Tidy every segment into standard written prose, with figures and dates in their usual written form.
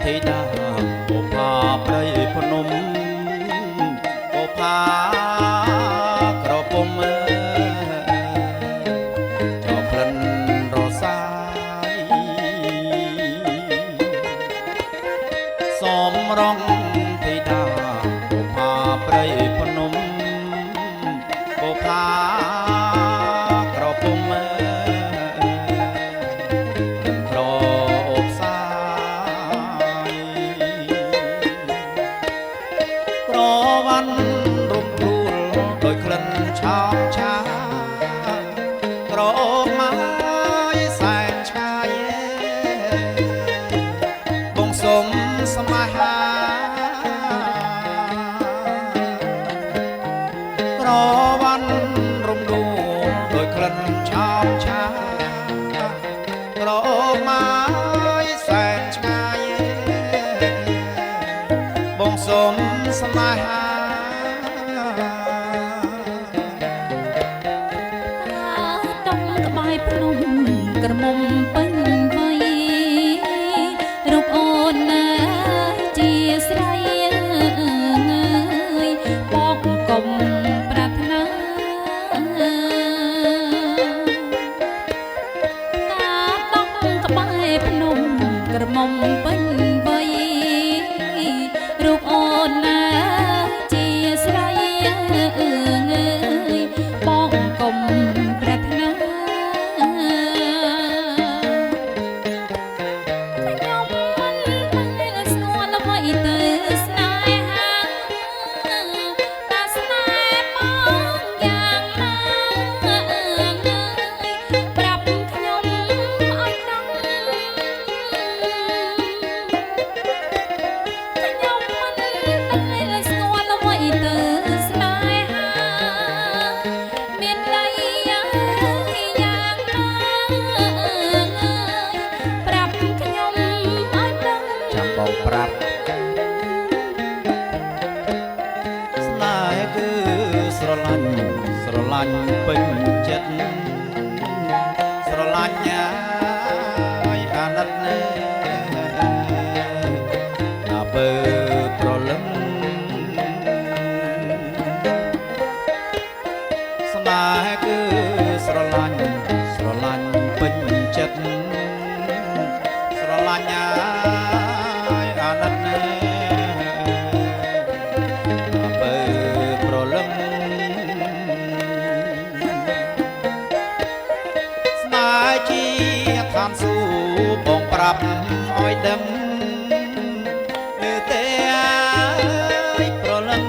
ធីតាបុផាព្រៃភ្នំបុផាក្រពុំចោក្លិនរសាយសំរងធីតាបុផាព្រៃភ្នំបុផាក្រពុំដោយក្លិនឆោមឆាក្រអូបមកសែនឆ្ងាយបងសុំស្នេហាក្រវ៉ាន់រំដួលដោយក្លិនឆោមឆាក្រអូបមកសែនឆ្ងាយបងសុំស្នេហាភ្នំក្រមុំពេញវ័យរូបអូនណាជាស្រីបកកុំប្រាថ្នាតាដកក្បែរភ្នំក្រមុំពេញវ័យរូបអូនណាជាស្រីបកកុំប្រាថ្នាប្រាប់ស្នេហ៍គឺស្រឡាញ់ពេញចិត្តស្រឡាញ់ឲ្យអាណិតណាដល់ពើប្រលឹងស្នេហ៍គឺស្រឡាញ់ពេញចិត្តស្រឡាញ់អាណិតណាបើប្រលឹងស្នេហ៍ជាឋានសួគ៌បងប្រាប់ឲ្យដឹងឬទេប្រលឹង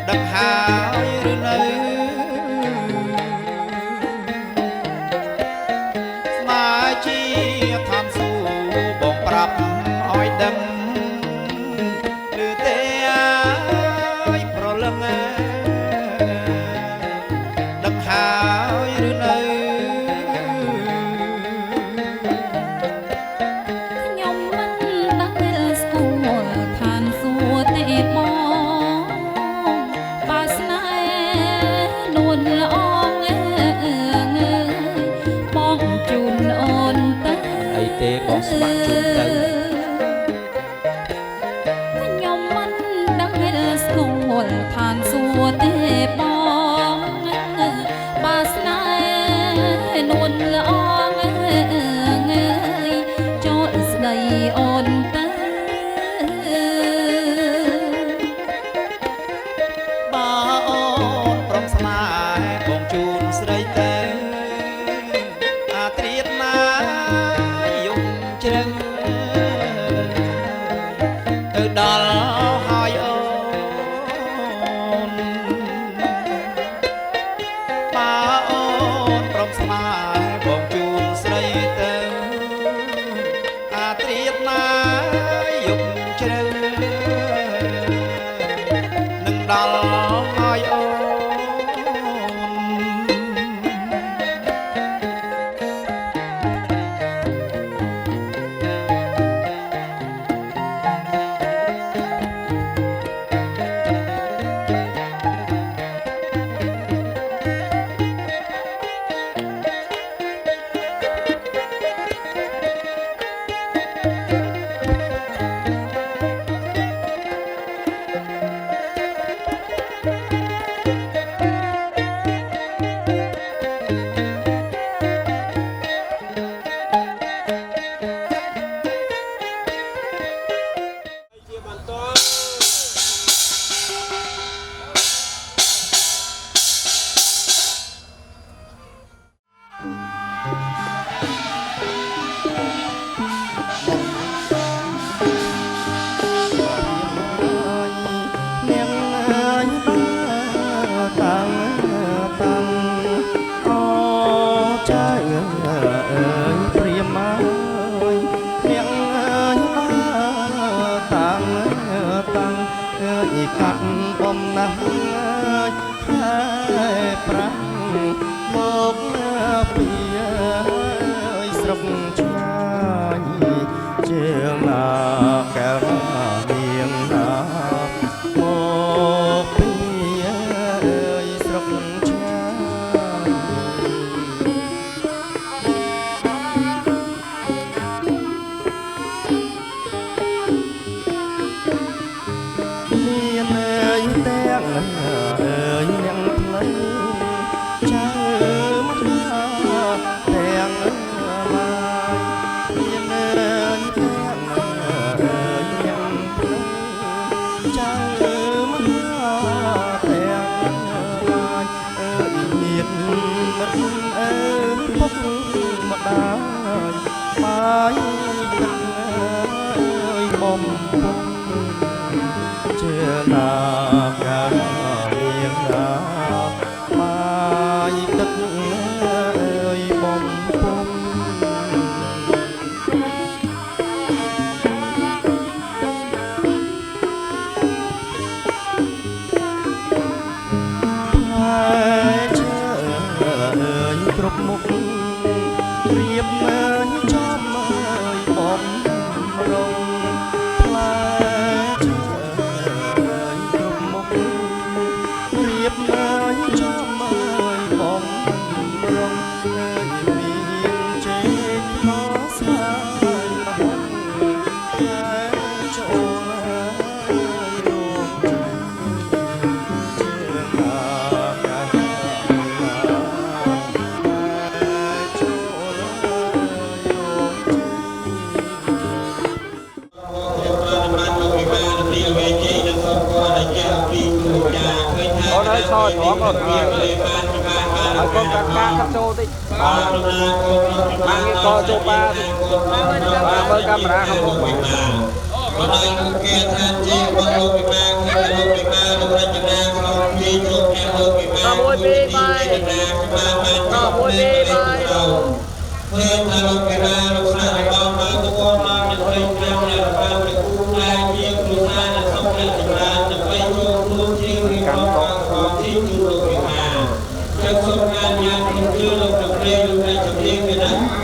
ដឹងហើយឬនៅស្នេហ៍ជាឋានសួគ៌បងប្រាប់ឲ្យដឹងឬទេប្រលឹងដឹងហើយឬនៅខ្ញុំមិនដែលស្គាល់ឋានសួគ៌ទេបងបើស្នេហ៍នួនល្អបងជូនអូនទៅអីទេបងស្បាក់ជូនទៅខ្ញុំមិនដែលស្គាល់ឋានសួគ៌ទេបងបើស្នេហ៍នួនល្អចូលស្ដីអូនទៅបើអូនព្រមស្នេហ៍បងជូនស្រីទៅអាត្រៀតណាយំជ្រឹងទៅដល់ហើយអូនបើអូនព្រមស្នេហ៍បងជូនស្រីទៅអាត្រៀតណាយំជ្រឹងនឹងដល់ហើយអូន បំពុំជាណាកាលៀងណាបាយទឹកអើយបំពុំគ្រប់មុខរៀបមើលចំមើលបំរងផ្លែឈើគ្រប់មុខរៀបមើលចំមើលបំរងអើយមានចេកខស្វាយល្បងផ្លែចូលរងជើងអាកាអូនហើយថតត្រង់អូនហើយកូនកាត់កាត់ចូលតិចបានងារកចូលបាមើលកាមេរ៉ាខាងមុខវិញបណ្ដាអង្គការថាជាបងលោកពិបាកលោកពិបាកលោករចនាក្នុងទីជួបគ្នាលោកពិបាកមួយពីរបាយមួយពីរបាយព្រមថាលោកពិបាកលោកស្នាបងបានទៅគាត់មកនៅព្រៃព្រំនៅបានទៅគូណាជាគ្រូសានៅសុខអ្នកចម្រើនដើម្បីចូលរួមជារៀបចំของទីជួបលោកពិបាកចឹងសូមការញ៉ាំក្នុងគឺលោកប្រព្រឹត្តលោកនៃជំនាញនេះណា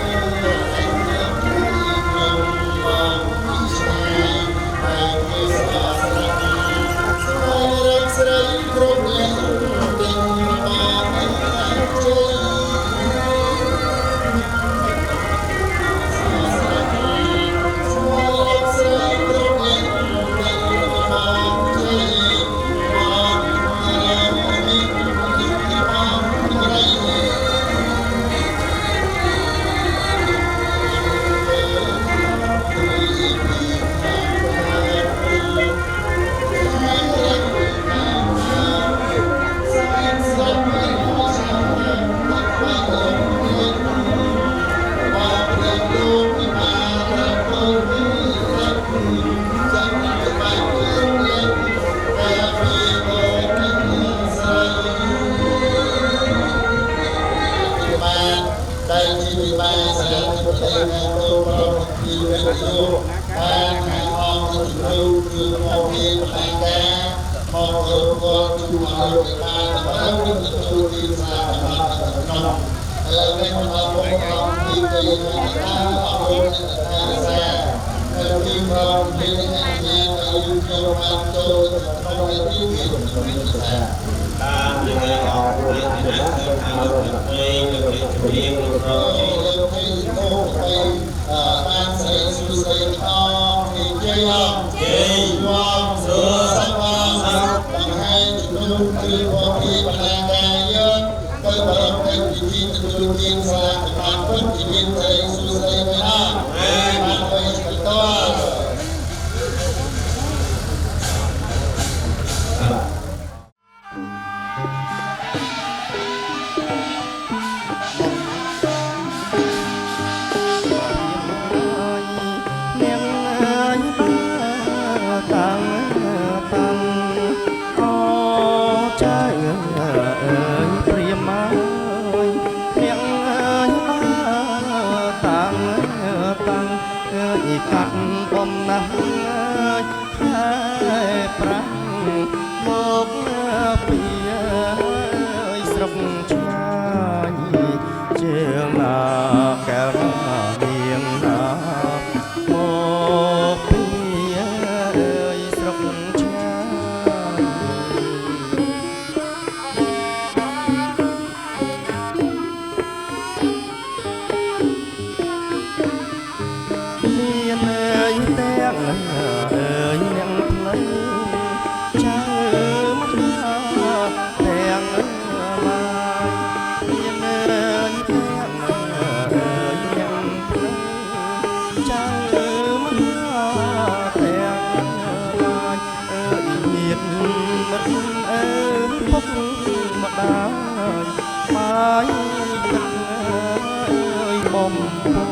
បំពុំ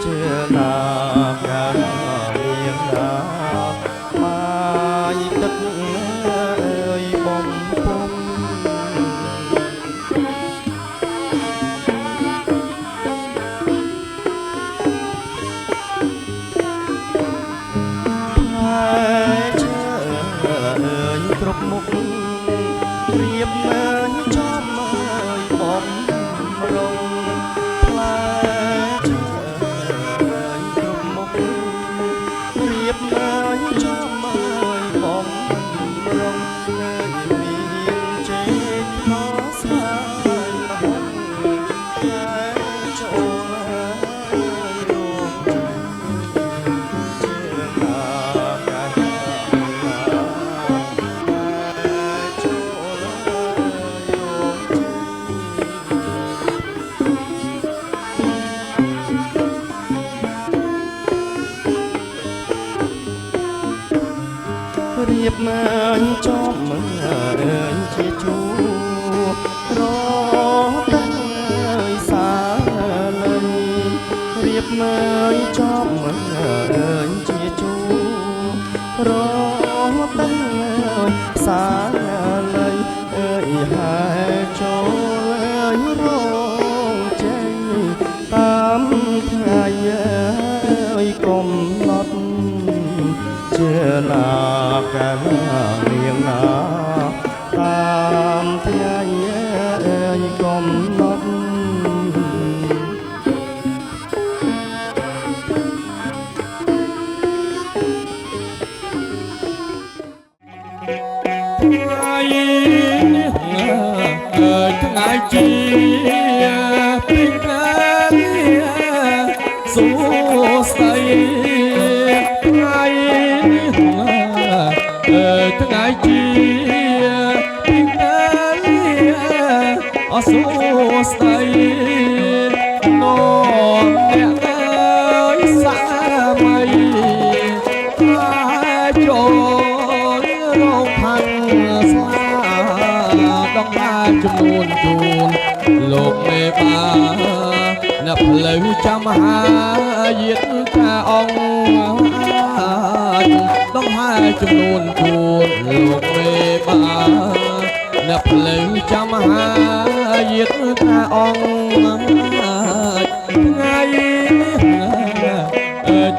ជាណាកាល គ្រប់មុខរៀបមើលចំមើលបំរុងផ្លែឈើគ្រប់មុខរៀបមើលចំមើលបំរុងមានចេកខស្វាយមហុងផ្លែចូលរងរៀបមើលចំមើលជាជួរតែសាលីរៀបមើលចំមើលជាជួរតែសាលីអើយហើយចូលរងចេញតាមថ្ងៃអើយកុំឡត់ជាណាកាលនាងណាតាមថ្ងៃអើយកុំឡត់ថ្ងៃជាពីកាលសួស្ដីថ្ងៃថ្ងៃជាពីកាលអសួស្ដីនោមអ្នកអើយសាមៃចូលរងផាន់ស្លាដងបានចំនួនជូនលោកមេបាអ្នកផ្លូវចាំហាយាតថាអង្គដងហើយចំនួនជូនលោកមេបាអ្នកផ្លូវចាំហាយាតថាអង្គថ្ងៃ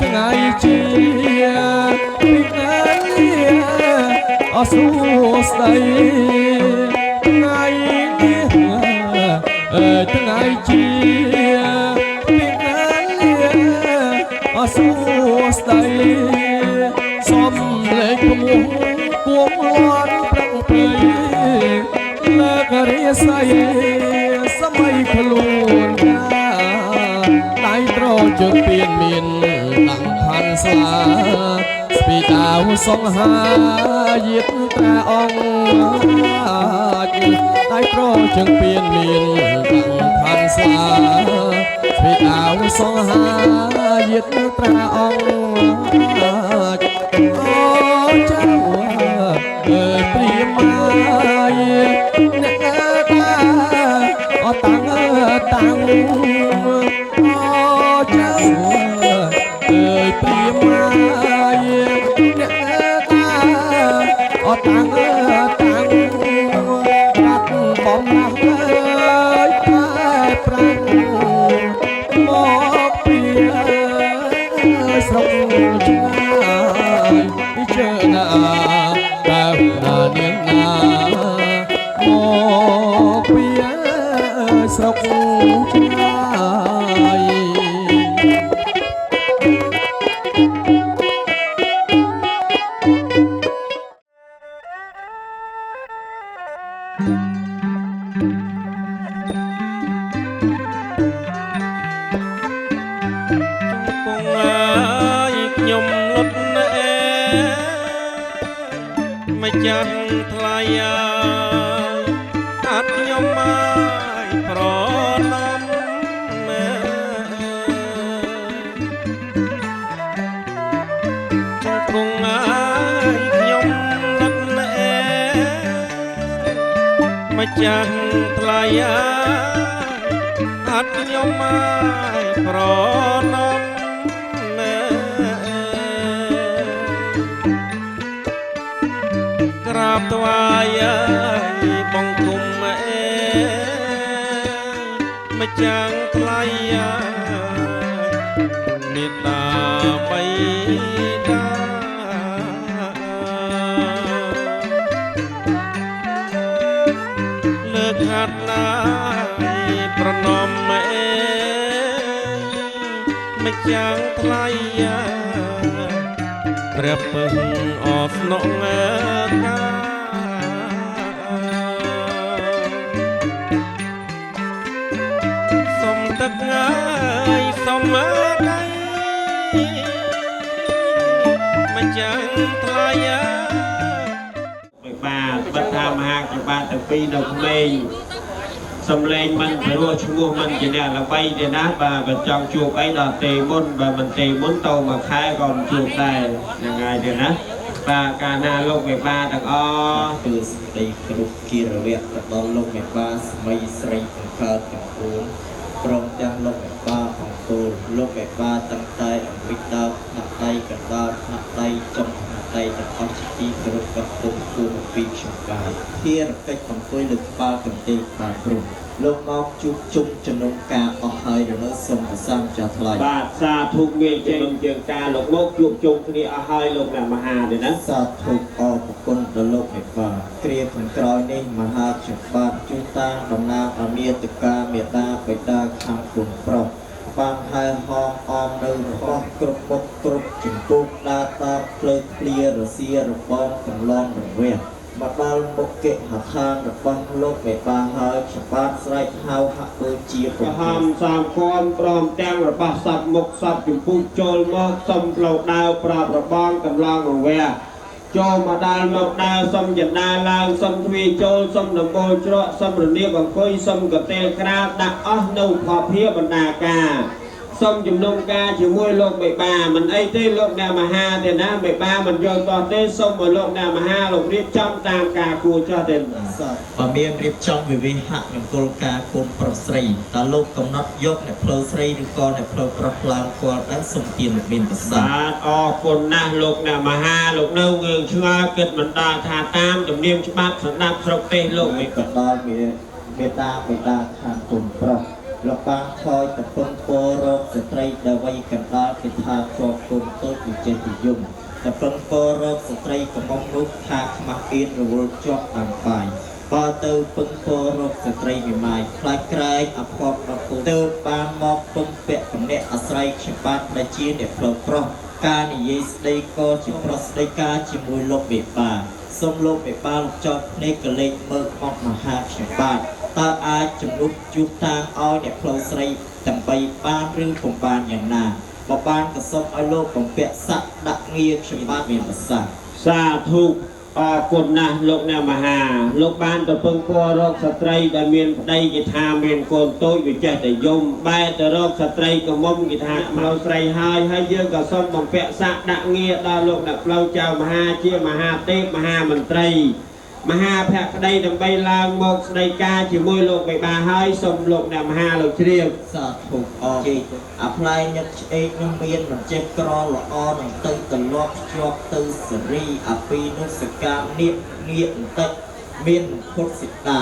ថ្ងៃជាពីថ្ងៃអសួស្ដីថ្ងៃថ្ងៃជាពីថ្ងៃអសួស្ដីសំលេងគំគួងលាន់ប្រឹងព្រៃលើករាសីសម័យខ្លួនណាដៃត្រជើងពៀនមានតាំងផាន់ស្លាស្ពីដាវសង្ហាយាតត្រាអង្គដៃត្រជើងពៀនមានតាំងផាន់ស្លាស្ពីដាវសង្ហាយាតត្រាអង្គអូចៅព្រាមាយអ្នកតាអត់តាំងអូចៅព្រាមាយអ្នកតាអត់តាំងបាត់បំណាស់តែប្រាំមកពីស្រុកឆ្ងាយជើណាដើរនាងណាមកពីស្រុកឆ្ងាយខ្ញុំលុតម្ចាស់ថ្លៃអត់ខ្ញុំមកប្រណំជង្គង់ខ្ញុំលុតម្ចាស់ថ្លៃអត់ខ្ញុំមកប្រណំក្រាបថ្វាយបង្គំម្ចាស់ថ្លៃមេត្តាបៃតា ចាំងថ្លៃព្រះពឹងអស្នងកាសុំទឹកងាយសុំកៃមិនចាំងថ្លៃបាទបិទថាមហាក្បាតទាំងពីរនៅក្មេងសំឡេងមិនព្រោះឈ្មោះមិនជាអ្នកល្បីទេណាបាទបើចង់ជួបអីដល់ទេមុនបើមិនទេមុនទៅមួយខែក៏មិនជួបដែរហ្នឹងហើយទេណាបាទកាលណាលោកមេបាទាំងអស់គឺសេចក្តីគ្រប់គិរវៈទៅដល់លោកមេបាស្មីស្រីបង្កើតទាំងពួងព្រមទាំងលោកមេបាផងគោលលោកមេបាតាំងតែអំពីដើមថ្នាក់ដៃកណ្ដាលថ្នាក់ដៃចុងថ្នាក់ដៃទាំងអស់ជាទីគោរពកំពុងគួរពីខ្ញុំកាយភារកិច្ចអង្គុយលើក្បាលកន្ទេលបាទព្រមលោកមកជួបជុំចំណុំការអស់ហើយនៅសូមប្រសាមចាស់ថ្លៃបាទសាធុមានជ័យជាងការលោកមកជួបជុំគ្នាអស់ហើយលោកអ្នកមហាទេណាសាធុអរគុណដល់លោកមេបាគ្រាខាងក្រោយនេះមហាជាបាទជួនតាតំណាងអមាតិកាមេតាបិតាខាងគុណប្រុសបានហែហោមអមនៅរបស់គ្រប់មុខគ្រប់ចំពោះដាតាភ្លើឃ្លារសៀរបងកំឡងរវះមកដល់មុខកិហដ្ឋានរបស់លោកមេបាហើយច្បាប់ស្រែកហៅហាក់ដូចជាប្រហមសាមគំព្រមទាំងរបស់សពមុខសពចំពោះចូលមកសុំផ្លូវដើរប្រាប់របងកំឡងរវះចូលមកដល់មកដើរសុំចន្ទាឡើងសុំទ្វាចូលសុំដំបូលច្រកសុំរនៀបអង្គុយសុំកតេលក្រាបដាក់អស់នៅភពភាបណ្ដាការសុំជំនុំការជាមួយលោកមេបាមិនអីទេលោកអ្នកមហាទេណាមេបាមិនយល់តោះទេសុំឲ្យលោកអ្នកមហាលោករៀបចំតាមការគួរចោះទេបើមានរៀបចំវិវិហៈមង្គលការគុំប្រុសស្រីតើលោកកំណត់យកអ្នកផ្លូវស្រីឬក៏អ្នកផ្លូវប្រុសឡើងគាត់ដែរសុំទានមានប្រសាទបាទអរគុណណាស់លោកអ្នកមហាលោកនៅងឿងឆ្ងល់គិតមិនដល់ថាតាមទំនៀមច្បាប់ស្ដាប់ស្រុកទេសលោកមេក៏ដល់មេតាបិតាខាងគុំប្រុសលោកបានថយតពឹងពោរោគស្ត្រីដែលវ័យកណ្ដាលគេថាជាប់គុំតូចវិចេតិយមតពឹងពោរោគស្ត្រីកំងនោះថាខ្មាស់អៀនរវល់ជាប់តាមបាយបើទៅពឹងពោរោគស្ត្រីវិមាយខ្លាចក្រែងអភ័ព្វដល់គូទៅបានមកពឹងពាក់កំណែអាស្រ័យខ្ញុំបាទដែលជាអ្នកផ្លូវប្រុសការនិយាយស្ដីក៏ជាប្រុសស្ដីការជាមួយលោកមេបាសូមលោកមេបាលោកចោតភ្នែកកលេចមើលមកមហាខ្ញុំបាទតើអាចជំនួសជួបតាងឲ្យអ្នកផ្លូវស្រីដើម្បីបានឬពុំបានយ៉ាងណាបើបានក៏សូមឲ្យលោកបំពាក់ស័ក្តិដាក់ងារខ្ញុំបាទមានប្រសាទសាធុអរគុណណាស់លោកអ្នកមហាលោកបានទៅពឹងពររកស្ត្រីដែលមានប្តីគេថាមានកូនតូចវាចេះតែយំបែរទៅរកស្ត្រីកមុំគេថាខ្មៅស្រីហើយយើងក៏សូមបំពាក់ស័ក្តិដាក់ងារដល់លោកអ្នកផ្លូវចៅមហាជាមហាទេពមហាមន្ត្រីមហាភក្តីដើម្បីឡើងមកស្ដីការជាមួយលោកមេបាហើយសូមលោកអ្នកមហាលោកជ្រាបសាធុអរជ័យអាផ្លែញឹកឆ្អេកនឹងមានមិនចេះក្រល្អនឹងទៅត្រឡប់ជាប់ទៅសេរីអាពីនោះសកម្មនៀកងាកបន្តិចមានពុទ្ធសិតា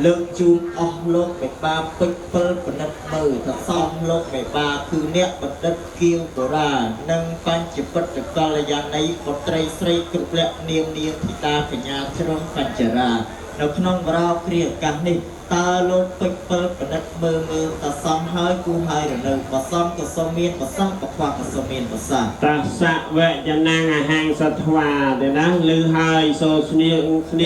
លើកជូនអស់លោកមេបាពេជ្រពិលបណិតមើលថាសំលោកមេបាគឺអ្នកបណ្ឌិតគៀវបុរាណនិងបញ្ចពិតកល្យាណីបុត្រីស្រីគ្រប់លក្ខនាមធីតាកញ្ញាជ្រុងបញ្ចរានៅក្នុងវរោគ្រាអាកាសនេះតើលោកពេជ្រពិលបណិតមើលថាសំហើយគូហើយរនៅបើសំក៏សូមមានប្រសាបខ្វះក៏សូមមានប្រសាតាសៈវៈយណាងអាហាងសត្វាទេណាឮហើយសូស្នៀ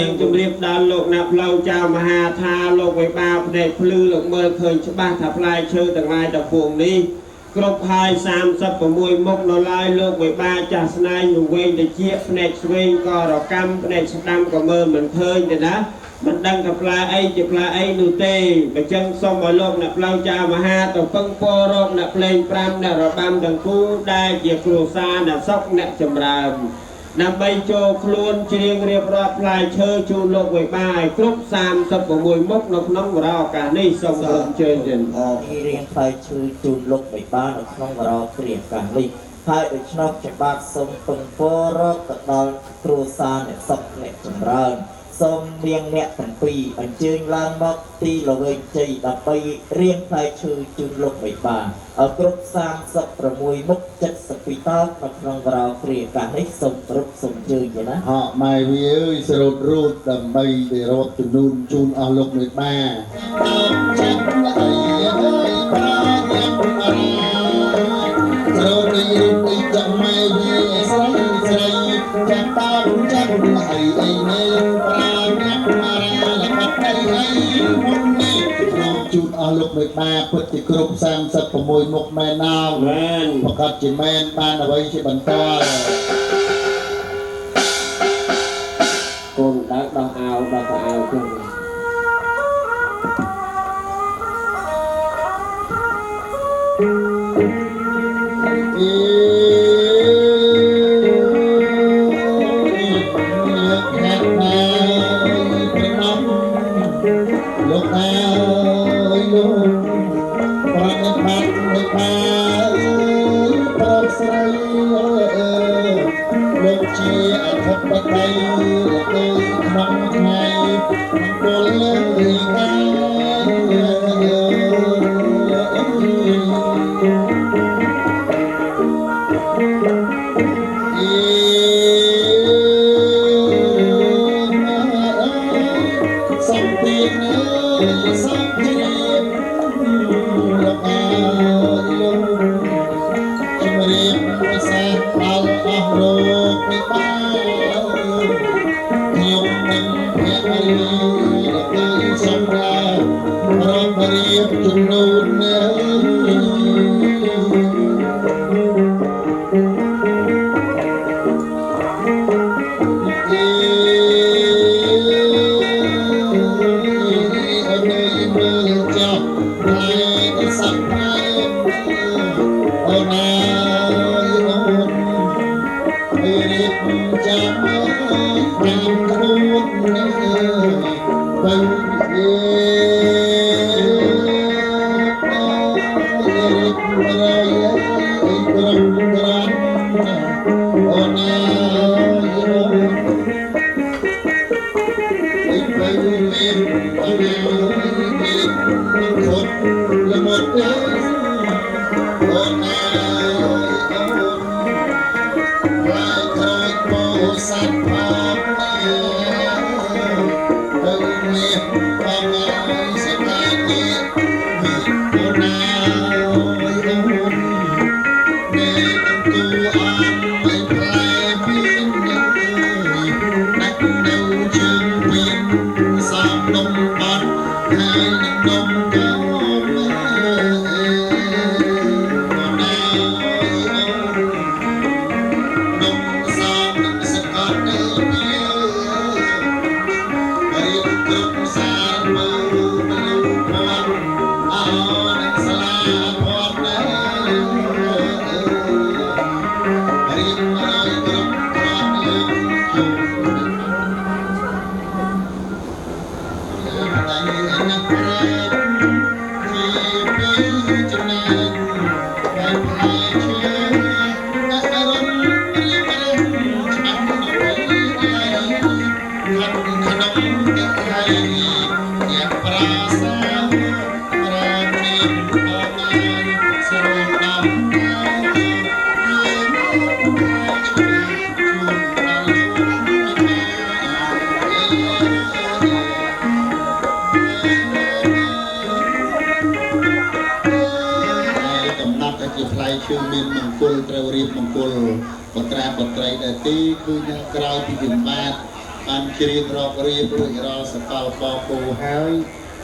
ងជំរាបដល់លោកអ្នកផ្លូវចៅមហាថាលោកវិបាផ្នែកភ្លឺលោកមើលឃើញច្បាស់ថាផ្លែឈើទាំងឡាយទាំងពួងនេះគ្រប់ហើយ36មុខនៅឡើយលោកវិបាចាស់ស្នែងនឹងវិញទៅជាផ្នែកស្វែងក៏រកម្មផ្នែកស្ដាំក៏មើលមិនឃើញទេណាមិនដឹងថាផ្លែអីជាផ្លែអីនោះទេបើចឹងសូមឲ្យលោកអ្នកផ្លូវចៅមហាទៅពឹងពររកអ្នកភ្លេង5អ្នករបាំទាំងគូដែលជាគ្រួសារអ្នកសុខអ្នកចម្រើនដើម្បីចូលខ្លួនច្រៀងរៀបរាប់ផ្លែឈើជូនលោកវិបាឲ្យគ្រប់36មុខនៅក្នុងវរោឱកាសនេះសូមអញ្ជើញទៀតអររៀងផ្លែឈើជូនលោកវិបានៅក្នុងវរោគ្រាអាកាសនេះហើយដូច្នោះច្បាប់សូមពឹងពររកទៅដល់គ្រួសារអ្នកសុខអ្នកចម្រើនសូមរៀងអ្នកទាំងពីរអញ្ជើញឡើងមកទីល្វែងជ័យដើម្បីរៀងផ្លែឈើជូនលោកវិបាឲ្យគ្រប់36មុខ72តោនៅក្នុងវរោគ្រាអាកាសនេះសូមគ្រប់សូមជើញណាអកម៉ែវាអើយសរុបរូតដើម្បីទៅរកចំនួនជូនអស់លោកមេបាចិត្តអីអើយប្រាញា ចាំតោចាំអីអីនេះប្រាញាក់មារាលបាត់អីអីមុននេះខ្ញុំជូនអស់លោកមេបាពិតជាគ្រប់36មុខមែនណាស់ មែន ប្រកាសជាមែនបានអ្វីជាបន្ត កូនដើរដោះអាវដោះអាវចឹង លោកអើយលោកប្រដេបបាត់លោកបាប្រស្រីលោកជាអធិបតីលោកក្នុងថ្ងៃមង្គលលើកាសំពីនសំជ្រាបលោកអើយលោកជំរាបពិសេសដល់អស់លោកពិបាខ្ញុំនឹងភក្តីលោកសម្រាប់រាប់រៀបចំនួន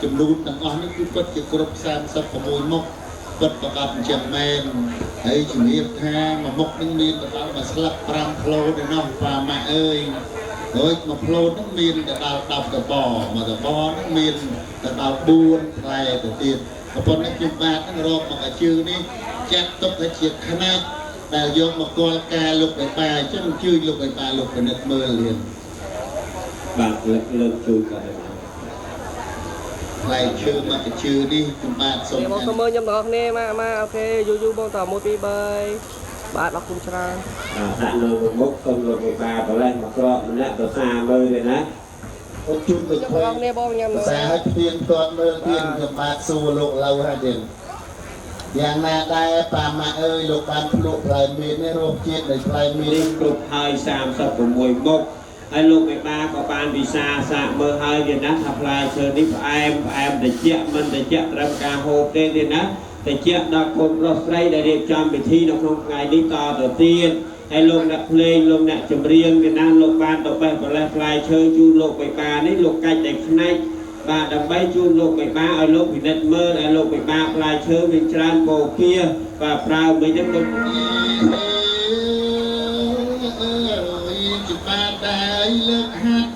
ចំនួនទាំងអស់នេះគឺពិតជាគ្រប់36មុខពិតប្រកបជាមែនហើយជំរាបថាមួយមុខនឹងមានទៅដល់មួយស្លឹក5ផ្លូតឯណោះប៉ាម៉ាក់អើយហើយមួយផ្លូតនឹងមានទៅដល់10តបមួយតបនឹងមានទៅដល់4ផ្លែទៅទៀតប៉ុន្តែខ្ញុំបាទនឹងរកមកអាជឿនេះចាត់ទុកថាជាខ្នាតដែលយកមកគល់ការលោកបេបាអញ្ចឹងជួយលោកបេបាលោកពិនិត្យមើលលៀនបាទលើកជួយក៏ได้ផ្លែឈើមកជឿនេះខ្ញុំបាទសូមបងសូមមើលខ្ញុំទាំងអស់គ្នាមកអូខេយូបងត1 2 3បាទអរគុណច្រើនដាក់នៅមុខសូមលោកមេបាបលេះមកក្រក់ម្នាក់ទៅសាមើលទេណាអូនជួយលោកបងគ្នាបងញ៉ាំសាឲ្យផ្ទៀងទាត់មើលទៀតខ្ញុំបាទសួរលោកឡូវហើយទៀតយ៉ាងណាដែរប៉ាម៉ាក់អើយលោកបានភ្លក់ផ្លែមៀននេះរសជាតិនៃផ្លែមៀននេះគ្រប់ហើយ36មុខហើយលោកមេបាក៏បានវិសាសាកមើលហើយទៀតណាថាផ្លែឈើនេះផ្អែមត្រជាក់មិនត្រជាក់ត្រឹមការហូបទេណាត្រជាក់ដល់កូនប្រុសស្រីដែលរៀបចំពិធីនៅក្នុងថ្ងៃនេះតទៅទៀត ให้ลงนักเพลงลงนักจำเรียงกันนะลงบานต่อไปปลายปลายเชิญจูนลงไปบานี่ลงไก่แต่ข้างในบาดำใบจูนลงไปบาเอาลงพินัดเมื่อเอาลงไปบาปลายเชิญเป็นจานโปเพียบาปลาไม่ได้ต้น จะปาได้เลิกหัก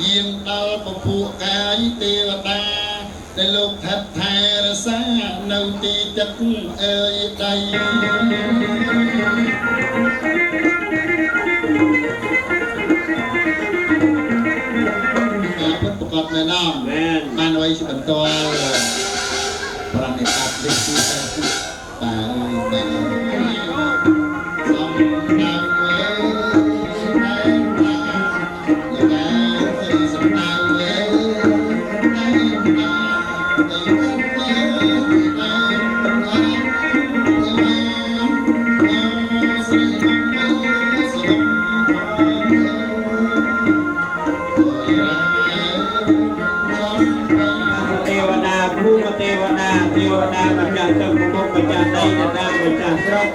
ยิงดาวประผูกกายเทวดาได้ลงทัดไทยรสาเนาตีจักใดประกอบในน้ำบ้านไว้ชิบันตัวพระนิพพานเด็กที่ใจผู้ตาเอ้ยสองดาวเอ้ยยังไงสองดาวเอ้ยเทวดาผู้เทวดาประจำตึกมุกประจำใจประจำครบ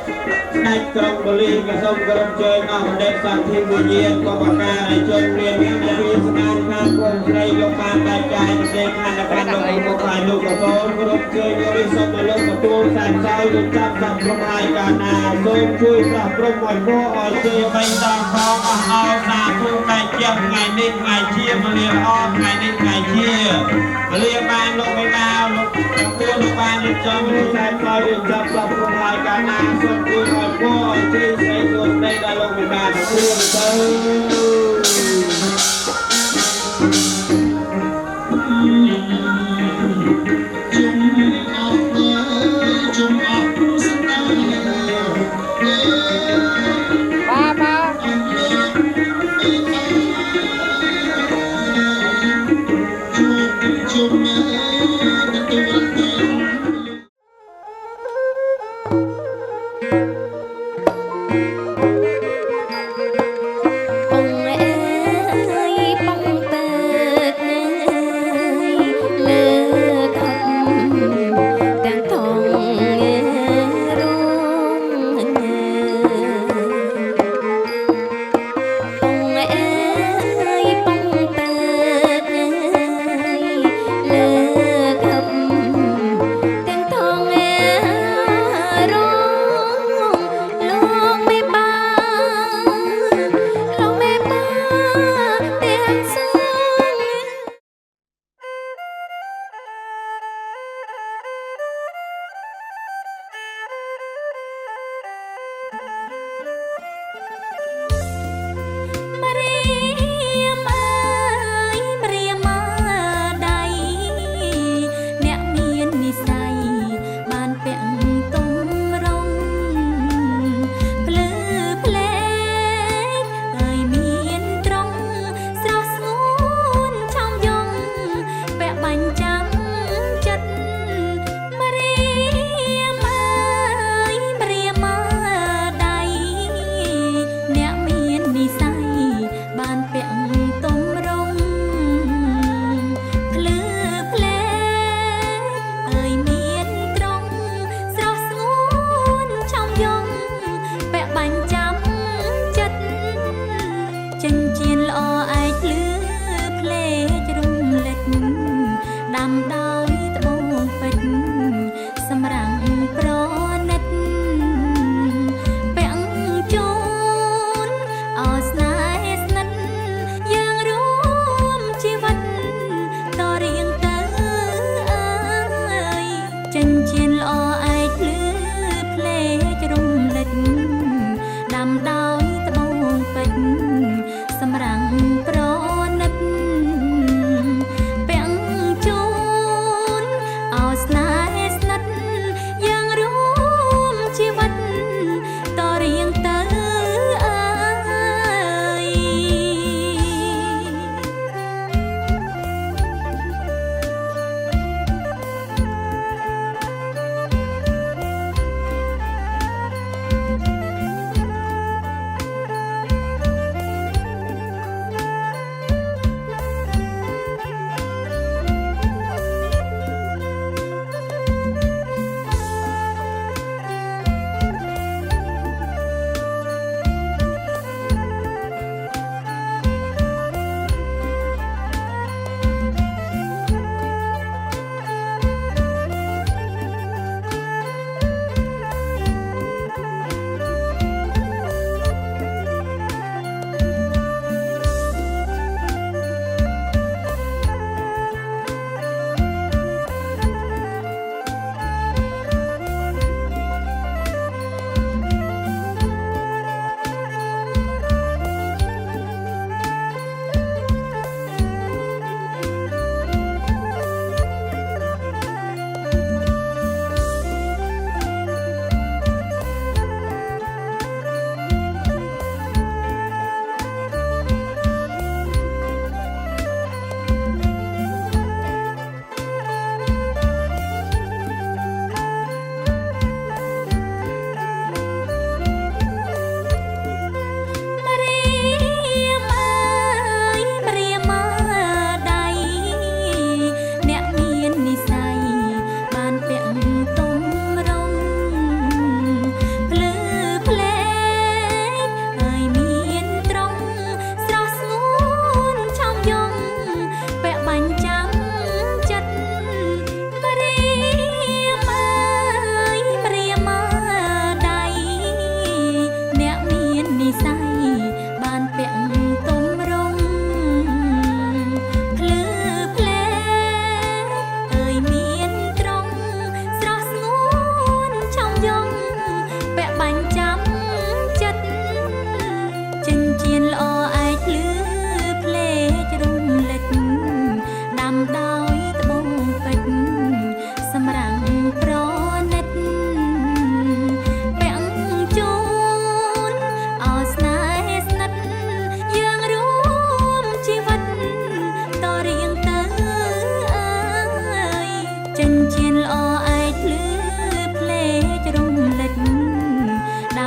ในกรมบริกรมกรมเจริญออกเด็กสังทิมุเยียนกบการในจนเรียนวิทยาศาสตร์งานกรมในโรงพยาบาลกระจายเด็กขณะการลงมือฝ่ายลูกกระโดดกรมเจริญบริสุทธิ์มาลงประตูแสนเศร้าลุกจับสับประมาณการนาส่งช่วยปรับปรุงหมดโม่อเจอไปตามคลองเอาสาธุไก่เจียมไงนิ่งไงเชี่ยมาเรียอ้อมไงนิ่งไงเชี่ยมาเรียบานลงไปดาวลงตัวลงบานลงจอมลงแสนเศร้าลุกจับสับประมาณการนาส่งช่วยหมดโม่ที่ใช้ส่วนได้ลงไปบานตัวเติ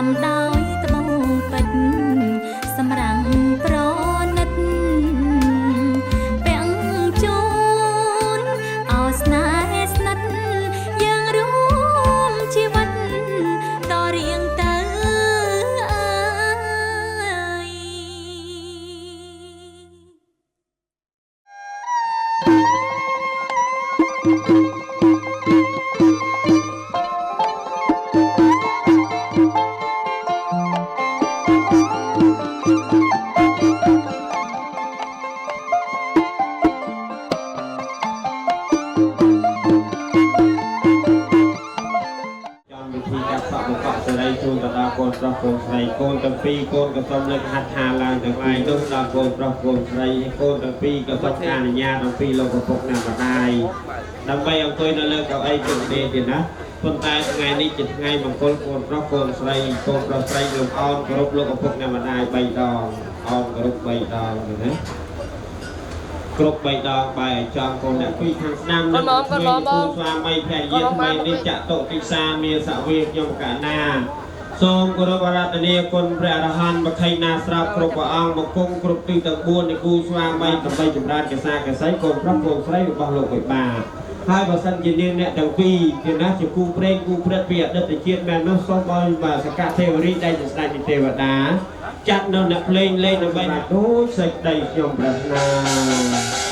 ចាំដោយត្បូងពេជ្រសម្រាំងប្រណិតពាំងជូនអោស្នេហ៍ស្និទ្ធយើងរួមជីវិតតរៀងទៅអើយ វិធីកាត់សក់បង្កក់សេរីជូនទៅដល់កូនប្រុសកូនស្រីកូនទាំងពីរកូនក៏សូមលើកហាត់ថាឡើងទាំងឡាយនោះដល់កូនប្រុសកូនស្រីកូនទាំងពីរក៏សុំការអនុញ្ញាតអំពីលោកឪពុកអ្នកម្ដាយដើម្បីអង្គុយនៅលើកៅអីជុំគ្នាទៀតណាប៉ុន្តែថ្ងៃនេះជាថ្ងៃមង្គលកូនប្រុសកូនស្រីកូនប្រុសស្រីលោកអោនគោរពលោកឪពុកអ្នកម្ដាយ3ដងអោនគោរព3ដងទៅណាគ្រប់3ដងបាយឲ្យចំកូនអ្នកពីរខាងស្ដាំនឹងគូស្វាមីភរិយាថ្មីនេះចតុទិសាមានសវាខ្ញុំកណាសូមគោរពអារាធនាគុណព្រះអរហន្តបខៃណាស្រាប់គ្រប់ព្រះអង្គមកគង់គ្រប់ទិសទាំង4នៃគូស្វាមីដើម្បីចម្រើនកសាកស័យកូនប្រុសកូនស្រីរបស់លោកវិបាហើយបើសិនជានាងអ្នកទាំងពីរជាណាជាគូព្រេងគូព្រឹត្តពីអតីតជាតិមែននោះសូមឲ្យបាទសកទេវរីដែលជាស្ដេចនៃទេវតាចាត់នៅអ្នកភ្លេងលេងដើម្បីដូចសេចក្តីខ្ញុំប្រាថ្នា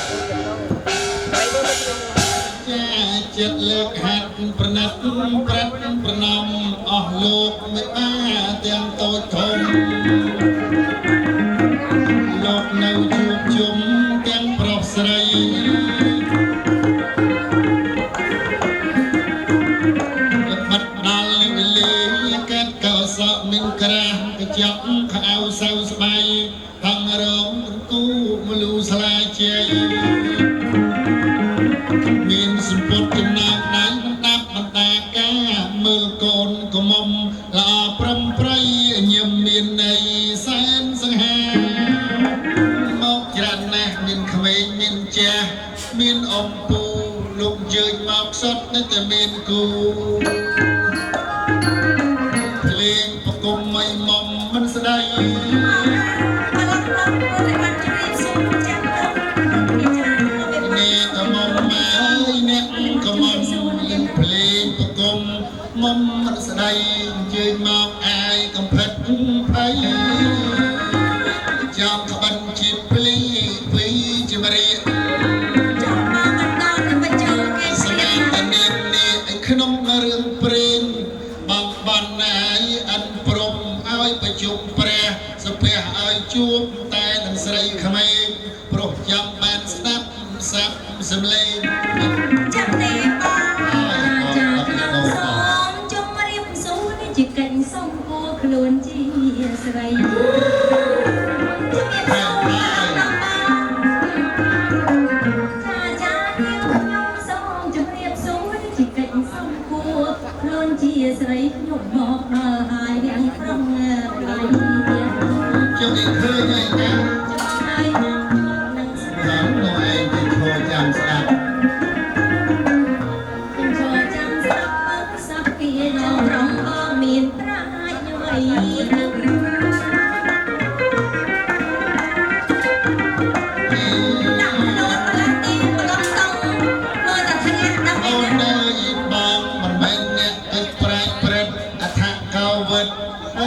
ចិត្តលើកហាត់ប្រណិតប្រាត់ប្រណំអស់លោកមេបាទាំងតូចធំលោកនៅជួបជុំទាំងប្រុសស្រីបាត់ដល់វេលាកាត់កោសក់មិនក្រាស់កញ្ចក់ខោសៅស្បៃខាងរងគូមលូស្លាជ័យមានសម្ពុតចំណងដៃបណ្ដាប់បណ្ដាការមើលកូនកំមុំល្អប្រំប្រៃញឹមមានន័យសែនសង្ហាមកច្រើនណាស់មានក្មេងមានចាស់មានអំពូលោកជើញមកសត់នៅតែមានគូភ្លេងប្រគំមិនមុំមិនស្ដីមុំមិនស្ដីជើញមកអាយកំផិតភ័យចាំក្បិនជាភ្លីពីជំរាបចាំមកបណ្ដាលទៅចូលគេស្នាមតានាងនេះក្នុងរឿងព្រេងបងបានណាយអិនព្រមឲ្យប្រជុំព្រះសុភះឲ្យជួបតែនឹងស្រីក្មេងព្រោះចាំបានស្ដាប់សាប់សំឡេងចាំទេបងជាកិច្ចសុំគួរខ្លួនជាស្រីស្រីខ្ញុំមកដល់ហើយរៀងប្រងថ្ងៃជួយឃើញហើយណាហើយនឹងស្ដាប់នោះឯងទៅធ្វើចាំស្ដាប់ធ្វើចាំស្ដាប់បើសាប់ពីដល់រងអងមានប្រាជ្ញអ្វី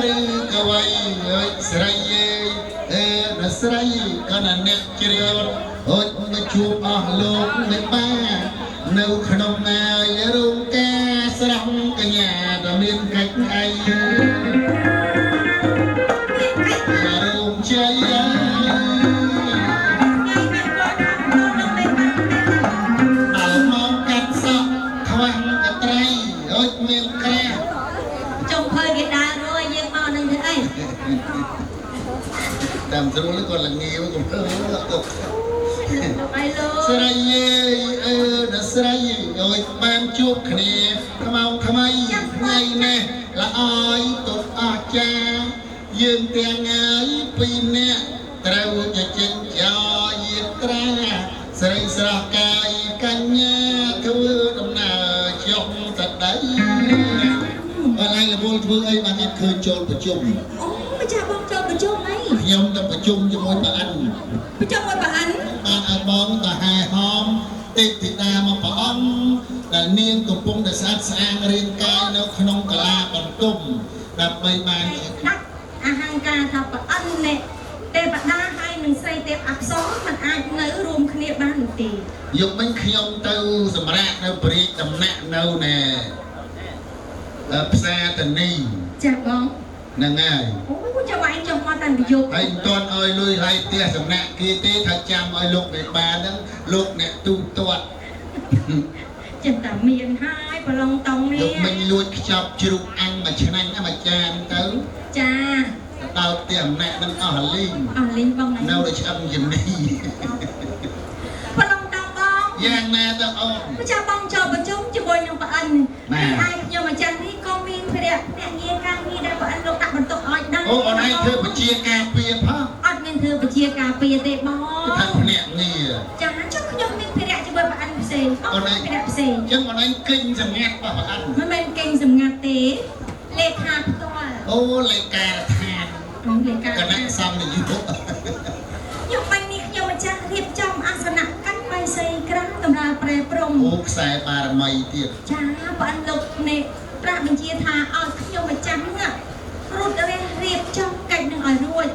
ឬក៏វៃអើយស្រីអេដល់ស្រីក៏ណាអ្នកជ្រាវអើយមកជួបអស់លោកមេបានៅក្នុងអាយរោងការស្រស់កញ្ញាដែលមានកិច្ចអីរោងជ័យដល់មកកាត់សក់ខ្វះអត្រីអើយមានក្រាស់ចុងភើគេដើររួយយើងមកនឹងធ្វើអីតាមស្រួលគាត់ល្ងាវកុំអើស្រីអើដល់ស្រីអើយបានជួបគ្នាខ្មៅថ្មីថ្ងៃនេះល្អយទុតអស្ចារ្យយើងទាំងហើយពីរនាក់ត្រូវជាចិញ្ចោយាត្រាស្រីស្រស់កាយកញ្ញាធ្វើដំណើរចុះទៅដីអរឡៃលវលធ្វើអី អីបានអត់ឃើញចូលប្រជុំ អូម្ចាស់បងចូលប្រជុំអី ខ្ញុំទៅប្រជុំជាមួយប្រអិន ប្រជុំមួយប្រអិន បានឲ្យបងទៅហែហមទេពធីតាមកព្រះអង្គដែលនាងកំពុងតែស្អាតស្អាងរាងកាយនៅក្នុងកាឡាបន្ទុំដើម្បីបានជា ដាច់អាហារការថាប្រអិននេះទេវតាហើយនឹងស្រីទេពអប្សរមិនអាចនៅរួមគ្នាបាននោះទេ យកមិញខ្ញុំទៅសម្រាប់នៅព្រាជដំណាក់នៅណែផ្សារតនី ចាបង ហ្នឹងហើយ អូចាំឯងចង់មកតាំងពីយប់ ហើយមិនទាន់ឲ្យលុយហើយផ្ទះសំណាក់គេទេថាចាំឲ្យលោកមេបាហ្នឹងលោកអ្នកទូទាត់ ចឹងតែមានហើយប្រឡងតង់នេះ យកមិញលួចខ្ចប់ជ្រូកអាំងមួយឆ្នាំណាមួយចានទៅ ចា ទៅដល់ផ្ទះអំណាក់ហ្នឹងអស់អាលីង អស់លេងបងណា នៅតែឆ្អឹងជំនី ប្រឡងតង់បង យ៉ាងណាទៅអូន ម្ចាស់បងចូលប្រជុំជាមួយនឹងប្រអិន ណា ហើយខ្ញុំអាចារ្យនេះក៏មានភារៈអ្នកងារការងារដែលប្រអិនលោកដាក់បន្ទុកឲ្យដែរ អូអូនឯងធ្វើបជាការពារផង អត់មានធ្វើបជាការពារទេបង ថាភ្នាក់ងារ ចាចុះខ្ញុំមានភារៈជាមួយប្រអិនផ្សេងអូនភារៈផ្សេង អញ្ចឹងអូនឯងគិញសម្ងាត់បោះប្រអិន មិនមែនគេងសម្ងាត់ទេលេខាផ្ទាល់ អូលេខាដ្ឋាន លេខា គណៈសំនាយក ខ្ញុំបាញ់នេះខ្ញុំអាចារ្យរៀបចំអាសនៈកាន់បៃសីក្រាស់តម្រាលប្រែព្រំ អូខ្សែបារមីទៀត ចាប្រអិនលោកនេះប្រាក់បញ្ជាថាឲ្យខ្ញុំអាចារ្យហ្នឹងរត់រះរៀបចំកិច្ចនឹងឲ្យរួច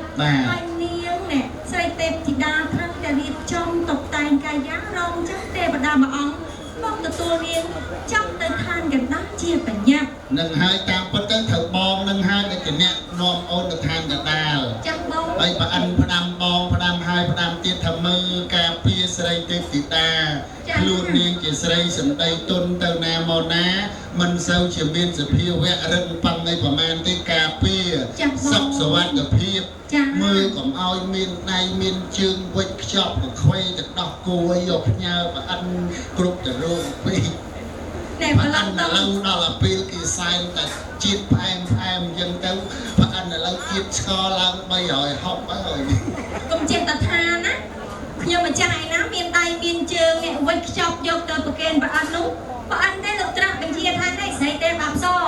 ហើយនាងនេះស្រីទេពធីតាត្រឹមតែរៀបចំតុបតែងកាយារងចាំទេវតាមួយអង្គមកទទួលនាងចាំទៅឋានកណ្ដាលជាបញ្ញាប់ នឹងហើយតាមពិតទៅត្រូវបងនឹងហើយដែលជាអ្នកនាំអូនទៅឋានកណ្ដាល ចាំបង ហើយប្រអិនផ្ដាំបងផ្ដាំហើយផ្ដាំទៀតថាមើលការពារស្រីទេពធីតាខ្លួននាងជាស្រីសម្ដីទុនទៅណាមកណាមិនសូវជាមានសភាវៈរឹងប៉ឹងអីប្រមាណទេការពារសុខសวัสดิភាពមើលកុំឲ្យមានដៃមានជើងវិចខ្ចប់កខ្វេទៅដោះគោឲ្យយកផ្ញើប្រអិនគ្រប់ទៅរោងពេក តែ ប្រ ប្រឡ អិ ង ន ត ឥឡូវដល់ទៅពេលគេសែនតែជាតិផ្អែមអញ្ចឹងទៅប្រអិនឥឡូវជាតិឆ្កឡើង360ហើយក ុំចេះតែថាណាខ្ញុំអាចារ្យឯណាមានដៃមានជើងនេះវិចខ្ចប់យកទៅប្រគេនប្រអិននោះប្រអិនទេលោកត្រាស់បញ្ជាថានេះស្រីទេពអប្សរ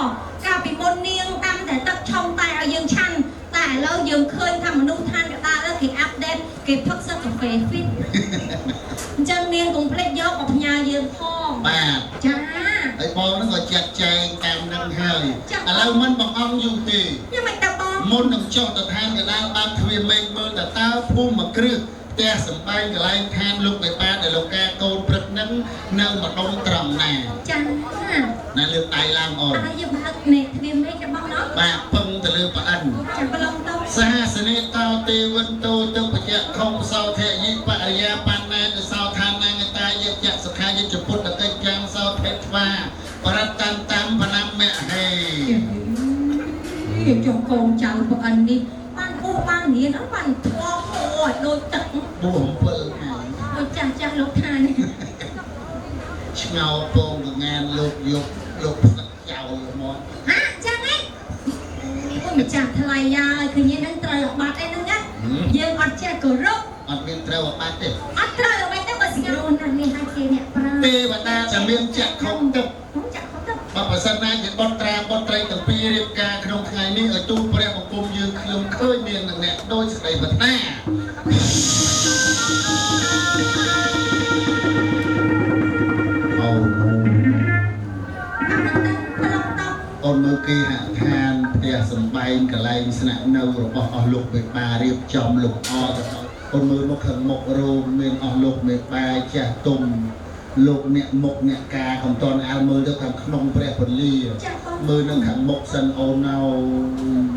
កាលពីមុននាងដាំតែទឹកឆុងតែឲ្យយើងឆាន់តែឥឡូវយើងឃើញថាមនុស្សឋានកណ្ដាលគេអាប់ដេតគេផឹកសឹកកាហ្វេហ្វីតអញ្ចឹងនាងកុំភ្លេចយកមកផ្ញើយើងផង បាទ ចា ហើយបងហ្នឹងក៏ចាត់ចែងតាមនឹងហើយឥឡូវមិនបងអង្គយូរទេ ខ្ញុំមិនដឹងបង មុននឹងចុះទៅឋានកណ្ដាលបានទ្វារមេឃមើលតើតើភូមិមួយគ្រឹះផ្ទះសំបែងកន្លែងឋានលោកមេបាដែលលោកកាកូនព្រឹកហ្នឹងនៅម្ដុំត្រង់ណា ចា ណាលើកដៃឡើងអូន តែយើងបើកនេះទ្វារមេឃរបស់ណោះ បាទពឹងទៅលើប្រអិន ចាំប្រឡងទៅ សាសនេតោទេវិនតោទុបច្ចៈខំសោធយិបរិយាបណ្ណាកសោឋានាងតាយៈយៈសុខាយៈពុទ្ធកិច្ចចាំសោធិថ្វាបរតន្តំបណមៈហេ យើងចង់កូនចៅប្រអិននេះបានពោះបានរៀនអត់បានធ្លាប់អូយដូចទឹក បួ7ហើយ ដូចចាស់ចាស់លោកថានេះ ឆ្ងោពងកងានលោកយកលោកផ្សឹកចោលមក ហាចឹងឯងអូម្ចាស់ថ្លៃហើយឃើញហ្នឹងត្រូវបាត់ឯហ្នឹងណាយើងអត់ចេះគោរព អត់មានត្រូវបាត់ទេ អត់ត្រូវអ្វីទៅបើស្គាល់ណាស់នេះហើយគេអ្នកប្រើ ទេវតាដែលមានចក្ខុទឹក ចាក់ទៅ បើប្រសិនណាជាបុត្រាបុត្រីទាំងពីររៀបការក្នុងថ្ងៃនេះឲ្យទូលព្រះបង្គំយើងខ្ញុំឃើញមាននឹងអ្នកដោយសេចក្តីប្រាថ្នាអូអូនមើលគេហាក់ឋានផ្ទះសម្បែងកន្លែងស្នាក់នៅរបស់អស់លោកមេបារៀបចំលម្អទៅដល់អូនមើលមកខាងមុខរោងមានអស់លោកមេបាចាស់ទុំលោកអ្នកមុខអ្នកការកំតនអាលមើលទៅខាងក្នុងព្រះពលាមើលនឹងខាងមុខសិនអូនណៅ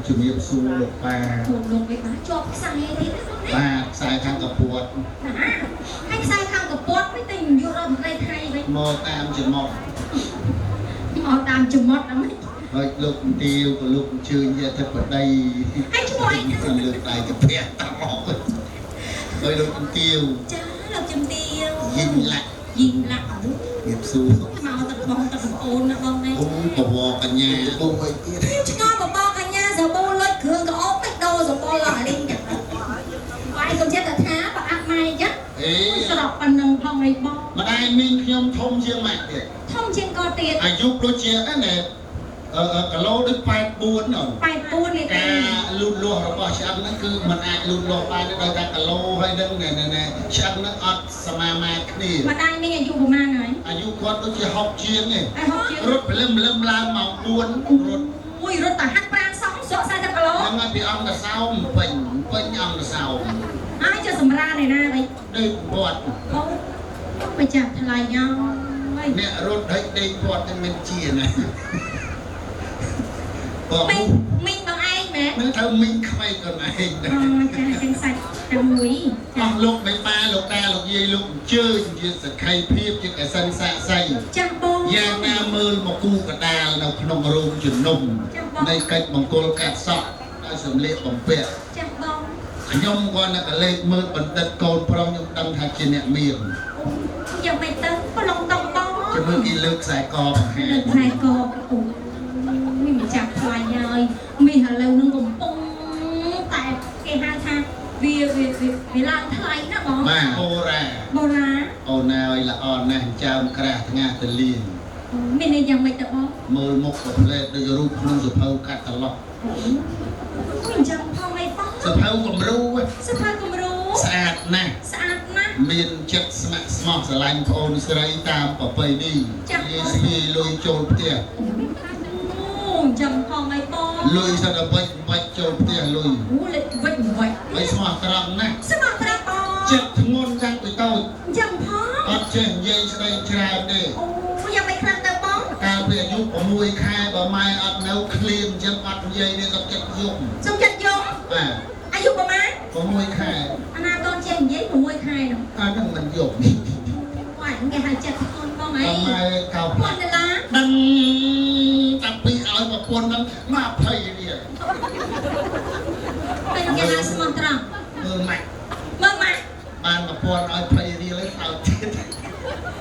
ជំរាបសួរលោកប៉ា លោកវាបានជាប់ខ្សែទៀតណា បាទខ្សែខាងកពួត ហើយខ្សែខាងកពតមិនទៅយុរដ្ឋមន្ត្រីថៃវិញ មកតាមចំមក មកតាមចំមុតអី ហើយលោកទាវក៏លោកអញ្ជើញជាអធិបតី ហើយឈ្មោះអី ខ្ញុំលើកដៃកាភៈតមកហើយលោកទាវ ចាលោកជំទាវ យិញឡាក់ យីងឡាក់ ៀបសួរ មកទឹកបងទឹកអូនណាបងនេះ អូបវរកញ្ញាបួយទៀត ឆ្ងល់បបកញ្ញាសបូលុយគ្រឿងក៏អត់មិនដោសបូលឡើងលេងចឹងវាយកុំចិត្តថាប្រអាក់ម៉ែចឹង អេ ស្រកប៉ុណ្ណឹងផងឯបង ម្ដាយមីងខ្ញុំធំជាងម៉ាក់ទៀត ធំជាងក៏ទៀត អាយុដូចជាណែ กะโลด้วย8 4เนาะ 8 4នេះ ការលូតលាស់របស់ឆ្អឹងហ្នឹងគឺมันអាចលូតលាស់បានដោយតែគីឡូហើយហ្នឹងណែឆ្អឹងហ្នឹងអត់សមាមាត្រគ្នា ម្ដាយនេះអាយុប្រហែលហើយ អាយុគាត់ដូចជា60ជាងទេ 60ជាង រត់ព្រលឹមឡើងម៉ោង4រត់ អូយរត់តែហាត់ប្រាណសំសក់40គីឡូ ហ្នឹងហើយពីអង្គសោមពេញអង្គសោម ហើយចុះសម្រានឯណាវិញ ដូចគាត់ អូមិនចាស់ថ្លៃញ៉ាំហើយ អ្នករត់ហើយដេកគាត់តែមិនជាណាបង មីងបងឯងមែន មិនត្រូវមីងខ្វៃខ្លួនឯង ចាចឹងសាច់តែមួយ អស់លោកបេបាលោកតាលោកយាយលោកអញ្ជើញជាសក្ខីភាពជាកសិនសាក់សៃ ចាស់បង យ៉ាងណាមើលមកគូកដាលនៅក្នុងរោងជំនុំនៃកិច្ចមង្គលកាត់សក់ដោយសម្លៀកបំពាក់ ចាស់បង ខ្ញុំគាត់នៅកលេចមើលបណ្ឌិតកូនប្រុសខ្ញុំដឹងថាជាអ្នកមាន យ៉ាងមិនទៅប្រឡងតង់បង ចាំមើលគេលើកខ្សែកបង្ហា លើ ញ កខ្សែកអូមីមិនចាស់ថ្លៃហើយមីឥឡូវនឹងកំពុងតែគេហៅថាវាឡើងថ្លៃណាបង បាទអូរ៉ា បុរាណ អូនហើយល្អណាស់ចើមក្រាស់ថ្ងាទៅលៀង មានន័យយ៉ាងម៉េចទៅបង មើលមុខក៏ផ្លែតដូចរូបក្នុងសភៅកាត់ត្រឡប់ មិនចាំផងអីបង សភៅគំរូ សុភ័ណគំរូ ស្អាតណាស់ ស្អាតណាស់ មានចិត្តស្ម័គ្រស្មោះស្រឡាញ់ប្អូនស្រីតាមប្រពៃណីនិយាយស្ងាយលុយចូលផ្ទះ អូចាំផងអីបង លុយសិតតែបាច់ចូលផ្ទះលុយ អូលេចវិចវិច ហើយស្មោះត្រង់ណាស់ ស្មោះត្រង់បង ចិត្តធ្ងន់តាំងពីតូច ចាំផង អត់ចេះនិយាយស្ដីច្រើនទេ អូយ៉ាងមិនខ្លាំងទៅបង កាលពីអាយុ6ខែបើម៉ែអត់នៅឃ្លានអញ្ចឹងអត់និយាយនេះក៏ចិត្តយំ សុំចិត្តយំ បាទ អាយុប្រហែល 6ខែ អាណាកូនចេះនិយាយ6ខែនោះ អាហ្នឹងមិនយំ បាទគេហៅចិត្តកូនបងអី ម៉ែកោ ប៉ុនដុល្លារ ដឹងតាពីឲ្យប្រពន្ធហ្នឹងមក20រៀល ពេលគេហៅស្មោះត្រង់ មើលម៉ាក់ មើលម៉ាក់ បានប្រពន្ធឲ្យ20រៀលហើយទៅទៀត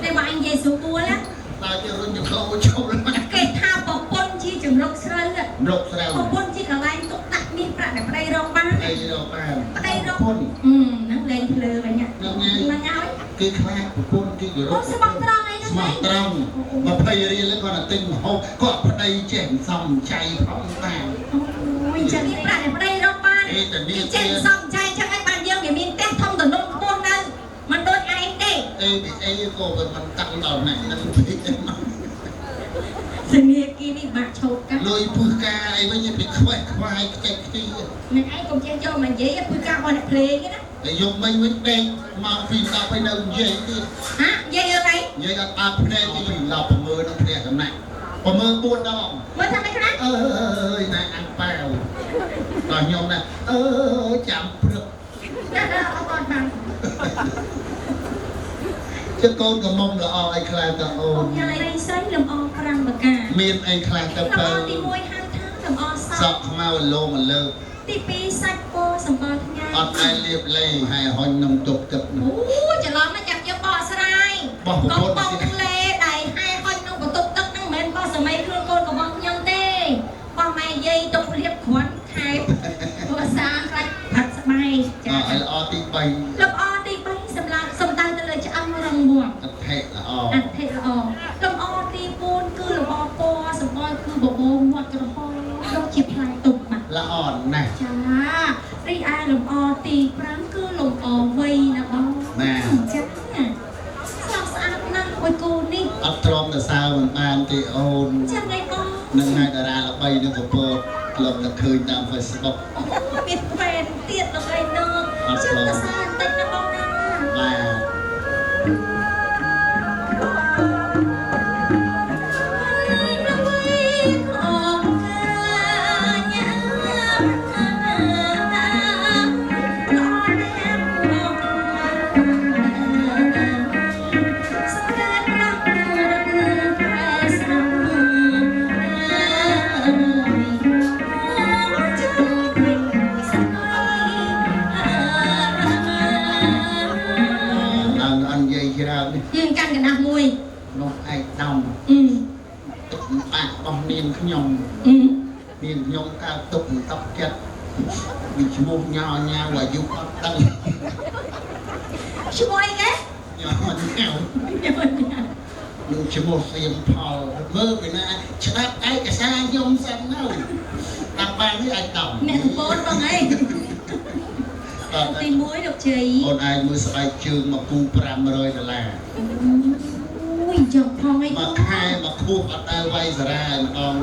តែបើអញនិយាយស្រួលណា ដល់ជារុញយកចូលចូលមក គេថាប្រពន្ធជាជំរុកស្រូវ រកស្រាវ ប្រពន្ធជាកន្លែងទុកដាក់មាសប្រាក់ដែលប្តីរកបាន អីរកបាន ប្តីរក ប្រពន្ធ ហ្នឹងលេងភ្លើវិញហ្នឹង ហ្នឹងហើយ មិនឲ្យ គេខ្លាចប្រពន្ធគេគោរ អូ ព ស្មោះត្រង់អីហ្នឹង ស្មោះត្រង់20រៀលគាត់ទៅទិញម្ហូបគាត់ប្តីចេះសំចៃផងតាម អូយចឹងនេះប្រាក់ដែលប្តីរកបាន អេតានេះ ចេ គេ ះសំចៃចឹងឯងបានយើងវាមានផ្ទះធំទំនំខ្ពស់នៅមិនដូចឯងទេ អេពីអីក៏មិនតាំងដល់ណាស់ហ្នឹងពេកទេមក សញ្ញាគីនេះបាក់ឈោតកា លុយពុះការអីវិញពីខ្វេះខ្វាយខ្ទេចខ្ទី មិនឯងកុំចេះយកមកនិយាយព្រោះការរបស់អ្នកភ្លេងណា តែយកមិញវិញដេកមកពីដល់ទៅនៅនិយាយទៀត ហានិយាយរឿងអី និយាយអត់ភ្នែកទីដល់ប្រមើនឹងផ្ទះកំណាក់ប្រមើ4ដង មើលថាមិនខ្លះ អើយណាអាំងប៉ាវដល់ខ្ញុំណាអើយចាំព្រឹក ដល់អត់បានបាន ជិះកូនកំមុំល្អអីខ្លះតើអូ អូ ន នយ៉ាងឯងស្រីលំអ5ប្រការ មានអីខ្លះទៅ លំ បើ អទី1ហៅថាលំអស ស ក់ ក់ខ្មៅលោមលើ ទី2សាច់ពោសម្បល់ថ្ងៃ អត់ឯលៀបលេងហើយហុញនឹងទុកទឹក អូច្រឡំមកចាប់យកបកស្រាយ បោះប្រពន្ធ កំលេដៃហើយហុចក្នុងបន្ទប់ទឹកហ្នឹងមិនមែនបោះសម័យខ្លួនកូនរបស់ខ្ញុំទេបោះម៉ែយាយទុករៀបគ្រាន់ខែព្រោះសាខ្លាច់ផាត់ស្បែក អ ចា ើល្អទី3 លំអទី3សម្រាប់សំដៅទៅលើឆ្អឹងរឹងមាំ អធិល្អ អធិល្អលំអទី4គឺលំអពណ៌សម្បល់គឺបបោមាត់ក្រហមដូចជាផ្លែទុំបាទ ល្អណាស់ ចារីឯលំអទី5គឺលំអវ័យណាបងចាស្អាតស្អាតណាស់អុយកូននេះ អត់ទ្រាំទៅសើមិនបានទេអូន ចាំឯងបង នឹងហើយតារាល្បីនឹងកពតធ្លាប់តែឃើញតាម Facebook មានហ្វេនទៀតដល់ឯនោះចាំតែសារបន្តិចណាបងណា បាទ ឡើងអត់និយាយច្រើននេះ យើងកាន់កណ្ដាស់មួយ នោះឯកដំ អឺ បាក់របស់នាងខ្ញុំ អឺ នាងខ្ញុំកើតទុកមិនតប់ចិត្តវាឈ្មោះញ៉ាញ៉ាអាយុអត់ដឹង ឈ្មោះអីគេ ញ៉ាញ៉ា ញ៉ាញ៉ា ញ នឹងឈ្មោះសៀមផលមើលពីណាឆ្លាប់ឯកសារខ្ញុំសិនទៅតាមបាននេះអាចតំ អ្នកកំពូលបងអីទី1លោកជ័យ អូនឯងមើលស្បែកជើងមកគូ$500 អូយចង់ផងអី មកខែមកខួបអត់ដែលវាយសារាម្ដង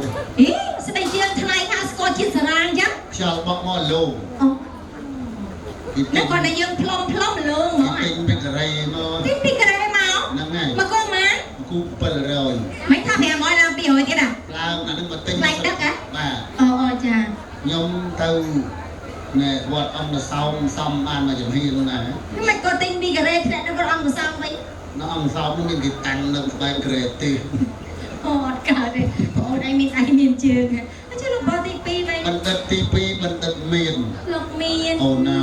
អីស្ដីយើងថ្លៃថាស្គាល់ជាតិសារាអញ្ចឹង ខ្យល់បក់មកលោង អូ ពី អ្នកគាត់តែយើងផ្លុំលើងហ្មង ទិញពីកូរ៉េមក ទីពីក្រែមក ហ្នឹងហើយ មកកុំមក គូ$700 មិនថា500ឡើង200ទៀតអា ឡើងអានឹងមកទិញ ថ្លៃដឹកហ៎ បាទ អូចា ខ្ញុំទៅណែវត្តអង្គសោមសំបានមកចំហៀងណា មិនក៏ទិញពីការ៉េធ្លាក់ដល់អង្គសងវិញ នៅអង្គសោមនោះមានគេតាំងនៅស្បែកក្រែទេ អូអត់កើតទេបងអូនឯងមានដៃមានជើងអញ្ចឹងលោកបងទី2វិញ បណ្ឌិតទី2បណ្ឌិតមាន លោកមាន អូណៅ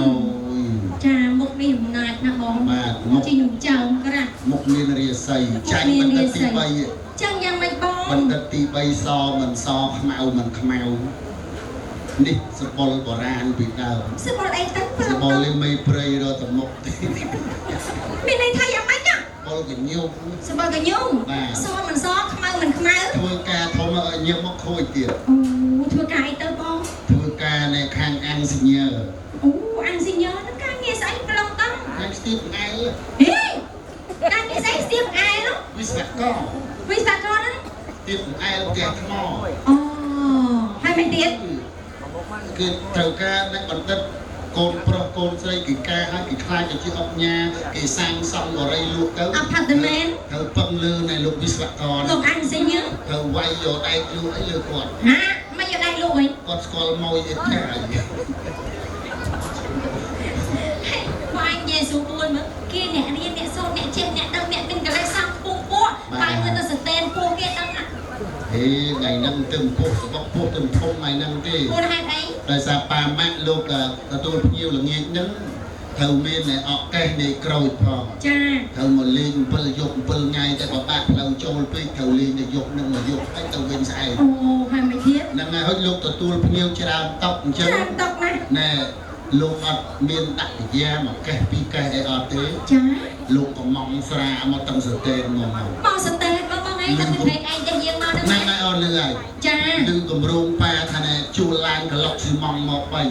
ចាមុខនេះអំណាចណាបង បាទមុខ ជីខ្ញុំចង់ក្រាស់ មុខមានរាសីចាញ់បណ្ឌិតទី3 ចឹងយ៉ាងម៉េចបង បណ្ឌិតទី3សមិនសខ្មៅមិនខ្មៅនេះសបុលបុរាណពីដើម សបល់អីទៅប្ ស រាប់ បុលលេមេព្រៃរត់ទៅមុខទេ មានន័យថាយ៉ាងម៉េច បុលកញោម សបល់កញូសមិនសខ្មៅមិនខ្មៅ ធ្វើការធំឲ្យញឹមមកខូចទៀត អូធ្វើការអីទៅបង ធ្វើការនៅខាងអង្គសញ្ញា អូអង្គសញ្ញានឹងការងារស្អីប្រឡងតង់ ខាងស្ទីបឯង ហេការងារស្អីស្ទាបឯនោះ វិស្វករ វិស្វករហ្នឹង ស្ទីបឯងផ្ទះថ្ម អូហើយមិនទៀត គឺត្រូវការអ្នកបណ្ឌិតកូនប្រុសកូនស្រីគេការឲ្យគេខ្លាចទៅជាអុកញ៉ាគេសាងសង់បរិយលក់ទៅ អផាតមែន ត្រូវពឹងលើនៃលោកវិស្វករ លោកអញសញ្ញា ត្រូវវាយយកដៃលក់ឲ្យលើគាត់ ហាមកយកដៃលោកវិញ គាត់ស្គាល់ម៉ួយអ៊ីតាលី បាយយេស៊ូមួយមើលគេអ្នករៀនអ្នកសូត្រអ្នកចេះអ្នកដឹងអ្នកទិញកន្លែងសាំពងពោះបាយមើលទៅស្តែនពោះគេដឹងណា ហេថ្ងៃហ្នឹងទឹមពុះសបកពុះទឹមធំថ្ងៃហ្នឹងទេ គួរហេតុអី ដោយសារប៉ាម៉ាក់លោកទទួលភ្ញៀវល្ងាចហ្នឹងត្រូវមានតែអកកេះនៃក្រូចផង ចា ត្រូវមកលេង7យប់7ថ្ងៃតែបបាក់ផ្លូវចូលពេកត្រូវលេងតែយប់នឹងមកយប់ហើយទៅវិញស្អែក អូហើយមិនទៀត ហ្នឹងហើយហើយលោកទទួលភ្ញៀវច្រើនតប់អញ្ចឹង ចាំតកណា ណែលោកអត់មានដាក់វិញ្ញាមកកេះពីរកេះអីអត់ទេ ចា លោកកំងស្រាមកទាំងសតេនមក មកស្តែនបងឯងតែព្រេកឯងតែយើងមក ហ្នឹង ហ្នឹង ហើយអត់លឺហើយ ចា លឺគម្រោងប៉ាថាណែជួលឡានក្លុកស៊ីម៉ងមកបី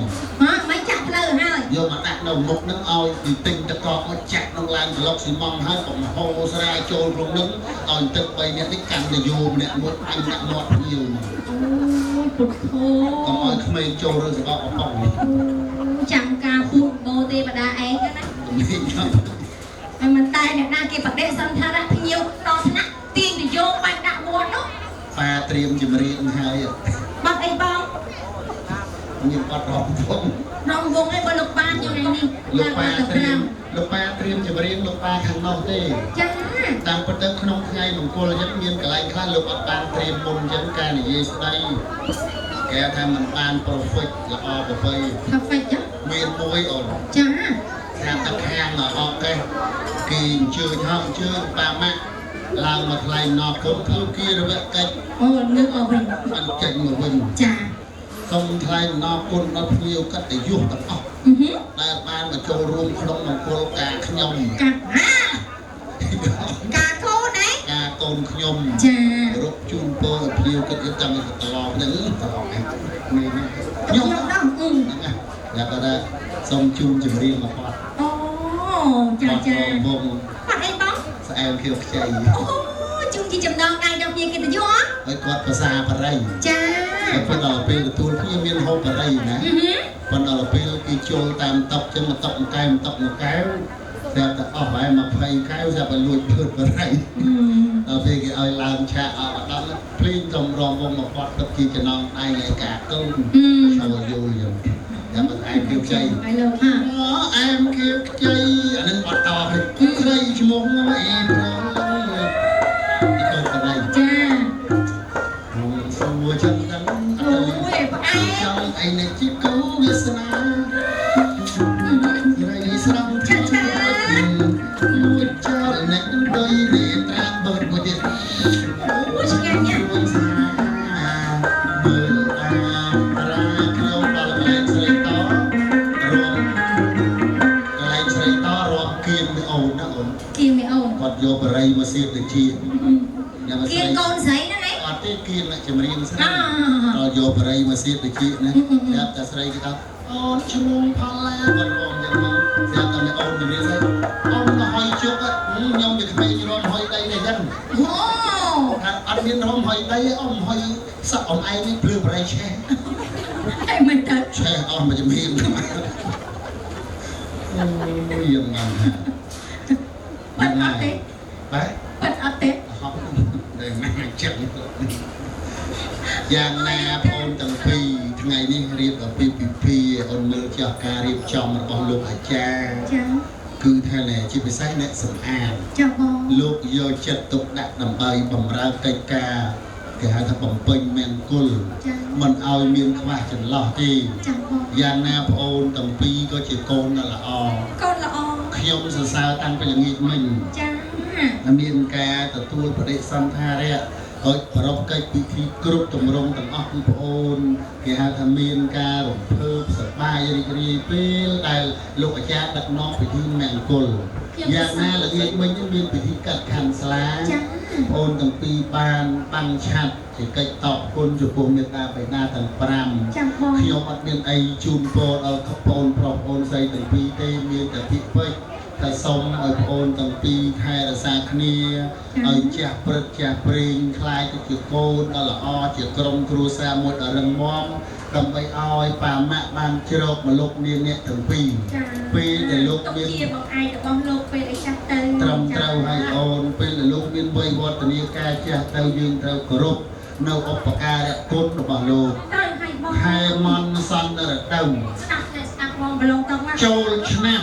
ហ៎មិនចាក់ផ្លូវហើយ យកមកដាក់នៅមុខហ្នឹងឲ្យទីទិញទឹកកកមកចាក់ក្នុងឡានក្លុកស៊ីម៉ងហើយបំហូរស្រាចូលក្នុងហ្នឹងឲ្យទឹក3នាក់នេះកាន់ទៅយោម្នាក់មួយអញដាក់មាត់ភ្ញៀវ អូពុទ្ធោ កុំឲ្យក្មេងចូលរឿងសបកអប៉ុងនេះ ចាំការពូតបោទេបដាឯងណា នេះខ្ញុំ ហើយមិនតែអ្នកណាគេបដិសន្ធារៈភ្ញៀវដល់ថ្នាក់ទាញទៅយកបាច់ដាក់វត្តនោះ ប៉ាត្រៀមជំរាបហើយ បាត់អីបង ខ្ញុំអត់រំពង រងវងឯងបើលោកបានយ៉ាងនេះ លោកប៉ាត្រៀមជំរាបលោកប៉ាខាងនោះទេ ចា តាមពិតទៅក្នុងថ្ងៃមង្គលអញ្ចឹងមានកន្លែងខ្លះលោកអត់បានត្រៀមមុនអញ្ចឹងការនិយាយស្ដីគេថាมันបាន perfect ល្អប្រពៃ កាហ្វេចា មានមួយអូន ចា តាមតែខាងអត់ទេគេអញ្ជើញហោអញ្ជើញប៉ាម៉ាក់ឡើងមកថ្លែងណោះគុំធ្វើគៀរវកិច្ច អូលើកមកវិញ បានចេញមកវិញ ចា សូមថ្លែងណោះគុណដល់ភ្ញៀវកិត្តិយសទាំងអស់ អឺហឺ ដែលបានមកចូលរួមក្នុងមង្គលការខ្ញុំ កាកាខូនឯង ការកូនខ្ញុំ ចា រកជូនពរឲ្យភ្ញៀវកិត្តិយសតាមត្រឡប់ហ្នឹងត្រឡប់ឯងនេះខ្ញុំ ខ្ញុំដល់ហ្នឹងហើយតែគាត់ថាសូមជូនចម្រៀងមកគាត់ អូចាចា វង បាត់អីបង ស្អែមខៀវខ្ចី អូជុំជាចំណងដៃដល់គ្នាកិត្តិយស ហើយគាត់ភាសាបរិយ ចា ហើយប៉ុន្តែដល់ពេលទទួលភ្ញៀវមានហូបបរិយណា អឺហឺ ប៉ុន្តែដល់ពេលគេចូលតាមតុចឹងមកតុមួយកែវតុមួយកែវតែតែអស់ប្រហែល20កែវតែបើលួចភឿតបរិយដល់ពេលគេឲ្យឡើងឆាកអត់ដល់ភ្លេងសំរងវងមកគាត់ទឹកជាចំណងដៃឯកាកូនចូលយល់យើងតែមិនឯងគៀវខ្ចី ហើយលោកហា អែមគៀវខ្ចីអានឹងអត់តឲ្យគ្រីឈ្មោះអែមរងទៅបរិយ ចា សួរចឹងហ្នឹង អូយផ្អែ ចង់ឯនេះជាគូវាសនារៃស្រងឆាឆាលួចចោលអ្នកដូចនេះត្រាំបើមួយទៀត អូយឆ្ងាញ់ណាស់ មើលអារាក្នុងដល់កន្លែងស្រីតរំកន្លែងស្រីតរំគៀមអូនណាអូន គៀងមីអូន គាត់យកបរិយមកសៀបទៅជា mà kiên con sấy nó đấy ở đây kiên lại chấm riêng sấy rồi vô vào đây mà xếp được chị này đẹp ta sấy cái tao ôn chung phong la còn còn chẳng mà xem tao này ôn thì biết sấy ôn nó hơi trước á nhom bị thay cho nó hơi đây này dân anh biết nó hơi đây ông hơi sợ ông ai mới plư vào đây che ai mình thật che ông mà chấm riêng ôi dầm ngàn bắt ớt đấy đấy bắt ớt đấy đây mang chẳngយ៉ាងណាបងទាំងពីរថ្ងៃនេះរៀបអំពីពិធីអូនមើលចាស់ការរៀបចំរបស់លោកអាចារ្យចា៎គឺថាណែជាពិសេសអ្នកសម្អាតចា៎បងលោកយកចិត្តទុកដាក់ដើម្បីបម្រើកិច្ចការគេហៅថាបំពេញមង្គលចា៎មិនឲ្យមានខ្វះចន្លោះទេចា៎បងយ៉ាងណាបងអូនទាំងពីរក៏ជាកូនដ៏ល្អកូនល្អខ្ញុំសរសើរតាំងពីល្ងាចមិញចា៎មានការទទួលបដិសន្ធារៈឲ្យប្រពកិច្ចពិធីគ្រប់ទម្រង់ទាំងអស់គឺបងអូនគេហៅថាមានការរំភើបសប្បាយរីករាយពេលដែលលោកអាចារ្យដឹកនាំពិធីមង្គលយ៉ាងណាល្ងាចមិញមានពិធីកាត់ខណ្ឌស្លាបងអូនទាំងពីរបានតាំងឆាត់ជាកិច្ចតបគុណចំពោះមេត្តាបិតាទាំង5ខ្ញុំអត់មានអីជូនពរដល់បងប្រុសបងស្រីទាំងពីរទេមានតែពិពេចតែសូមឲ្យបងអូនទាំងពីរថែរក្សាគ្នាឲ្យចាស់ព្រឹកចាស់ព្រេងខ្លាយទៅជាកូនដ៏ល្អជាក្រុមគ្រួសារមួយដ៏រឹងមាំដើម្បីឲ្យប៉ាម៉ាក់បានជ្រកមកលោកនាងអ្នកទាំងពីរពេលដែលលោកមានជាបងឯងរបស់លោកពេលឲ្យចាស់ទៅត្រឹមត្រូវឲ្យអូនពេលដែលលោកមានវ័យវឌ្ឍនាការចាស់ទៅយើងត្រូវគោរពនៅឧបការៈគុណរបស់លោកហេមន្តសន្តរតមស្ដាប់បងប្រឡងតមកចូលឆ្នាំ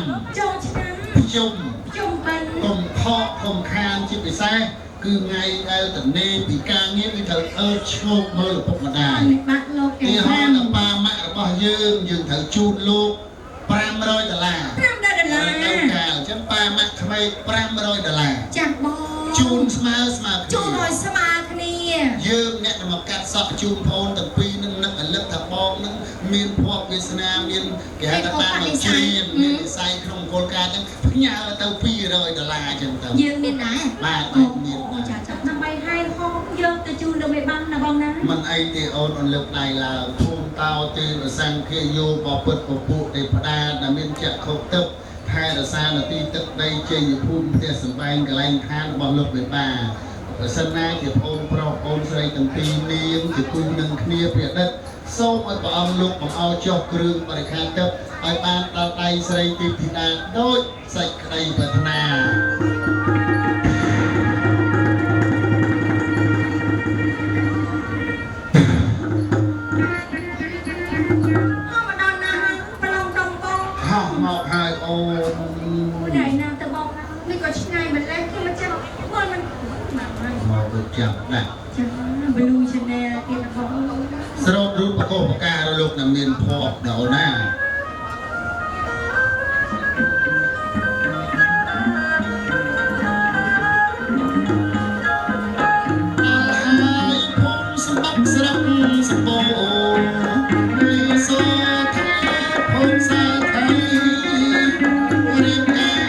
ជុំបានកុំខកកុំខានជាពិសេសគឺថ្ងៃដែលតនេពីការងារគឺត្រូវអើឈ្ងោកមើលឪពុកម្ដាយបាក់លោកគេហាមប៉ាម៉ាក់របស់យើងត្រូវជូនលោក$500 នៅកាលចឹងប៉ាម៉ាក់ថ្មី$500ចាស់បងជូនស្មើជូនឲ្យស្មើគ្នាយើងអ្នកមកកាត់សក់ជូនបងទាំងពីរនឹងនឹកឲ្យលឹកថាបងនឹងមានភ័ព្វវាសនាមានគេហៅថាបានមកជ្រៀនមានវិស័យក្នុងគោលការណ៍ហ្នឹងផ្ញើទៅ$200ចឹងទៅយើងមានដែរបាទមានចាចាដើម្បីឲ្យហោយកទៅជូនលោកមេបានណាបងណាមិនអីទេអូនលើកដៃឡើងភូមិតោទេរសង្ឃាយោបពុទ្ធពពួកទេផ្ដាដែលមានចក្ខុទឹកថែរក្សានទីទឹកដីជ័យភូមិផ្ទះសម្បែងកន្លែងឋានរបស់លោកមេបាប្រសិនណាជាបងប្រុសបងស្រីទាំងពីរនាងជាគូនឹងគ្នាព្រះដិតសូមឲ្យព្រះអង្គលោកបង្អោចុះគ្រឿងបរិក្ខារទឹកឲ្យបានដល់ដៃស្រីទីធីតាដូចសេចក្តីប្រាថ្នាមកហើយអូនមួយដៃណាទៅបងនេះក៏ឆ្ងាយមិនដែរគឺមកចាំបងមិនមកទៅចាំដែរចាបលូ channel ទៀតបងស្រោបរូបបកបការលោកនឹងមានភ័ព្វដល់ណាសម្បត្តិស្រាប់សម្បូររីសូថាភូមិសាថៃរៀបការ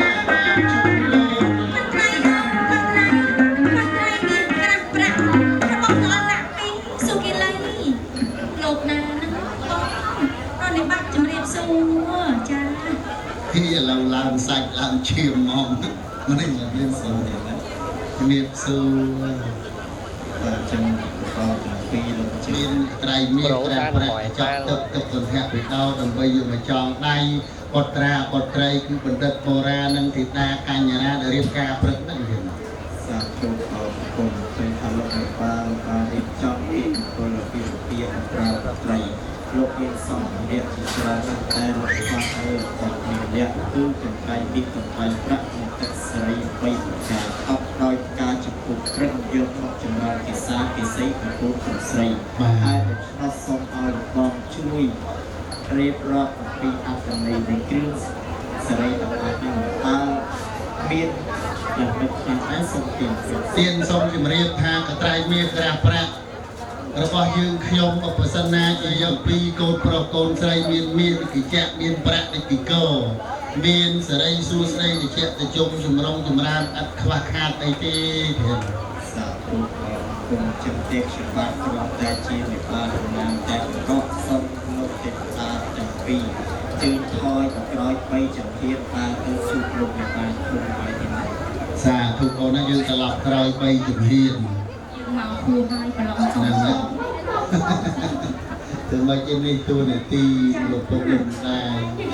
ឡើងសាច់ឡើងឈាមហ្មងមិននេះមានសូរទេណាមានសូរបាទចឹងក៏ពីលោកមានត្រៃមានត្រាប្រាក់ចាប់ទឹកទន្ទៈពីដោដើម្បីយកមកចងដៃអត្រាអត្រីគឺបណ្ឌិតបូរាណនិងធីតាកញ្ញារាដែលរៀបការព្រឹកហ្នឹងយើងសាធុអរគុណពេលថាលោកបានបានរៀបចំពីពលពីពីអត្រាអត្រីលោកមានសម្ភារៈជាច្រើនតែលោកបានឲ្យគាត់មានលក្ខគឺចំកាយពីចំកាយប្រាក់និងទឹកស្រី3ប្រការអបដោយការចំពោះព្រឹកយកមកចម្រើនភាសាពិសេសកំពូលក្នុងស្រីហើយដូច្នោះសូមឲ្យបងជួយរៀបរាប់អំពីអត្ថន័យនៃគ្រឿងស្រីទាំងអស់នេះតើមានយ៉ាងម៉េចខ្លះដែរសូមទានសូមជម្រាបថាកត្រៃមានក្រាស់ប្រាក់របស់យើងខ្ញុំក៏ប្រសិនណាជាយកពីកូនប្រុសកូនស្រីមានគិច្ចៈមានប្រាក់ដូចពីកោមានសេរីសួស្តីតិចតិជុំចម្រុងចម្រើនអត់ខ្វះខាតអីទេទៀតសាធុ คุณคุณจำเตียกฉบับกรองแต่จีนในบ้านนามแต่ก็ส่งโลกติดตาจังปีจืดทอยกับร้อยไปจังเทียนตาเออสุกลงในบ้านคุณไปที่ไหน สาธุโอนะยืนตลอดรอยไปจุดเรียน เมาคูให้ประลองสอง นั่นแหละถึงมาจิ้มในตัวเนี่ยตีหลบตรงลงได้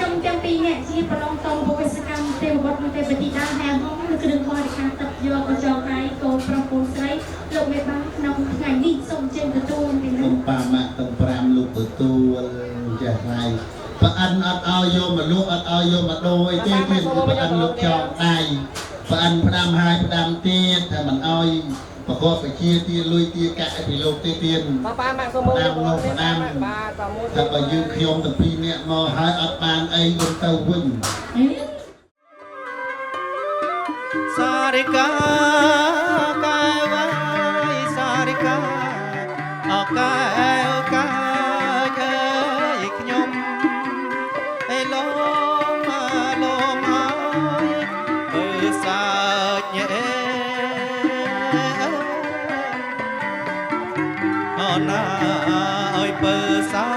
trong trong pi nè chiประลองตรงบุกสกรรมเตวบดมันเตปฏิดาแห่ห้องนึกถึงพอในการตัดยอก็จองไรโกประปูไซลงในบ้านน้องไงนี่ส่งเจนกระตูนไปเล ตร ย งปามาตรงปรามลูกประตูจะไรปะอันอัดเอาโยมาลูกอัดเอาโยมาโดยเตี้ยเตี้ยปะอันลูกจองได้ปะอันพระดำหายพระดำเตี้ยถ้ามันเอาปะโคไปเชี่ยเตี้ยลุยเตี้ยกะไปโลกเตี้ยเตี้ย ป้าแม่สมบูรณ์ น้ำลงน้ำถ้าไปยืมขยมตั้งปีเนี่ยมอหายอัดบานไอ้บนเต้าวิ่ง สาริกากายไว้สาริกาออกกายออกกายเอ้ยขยมไอ้ลมมาลมหายเออสาดเย่อนาเอ้ยเปิดสา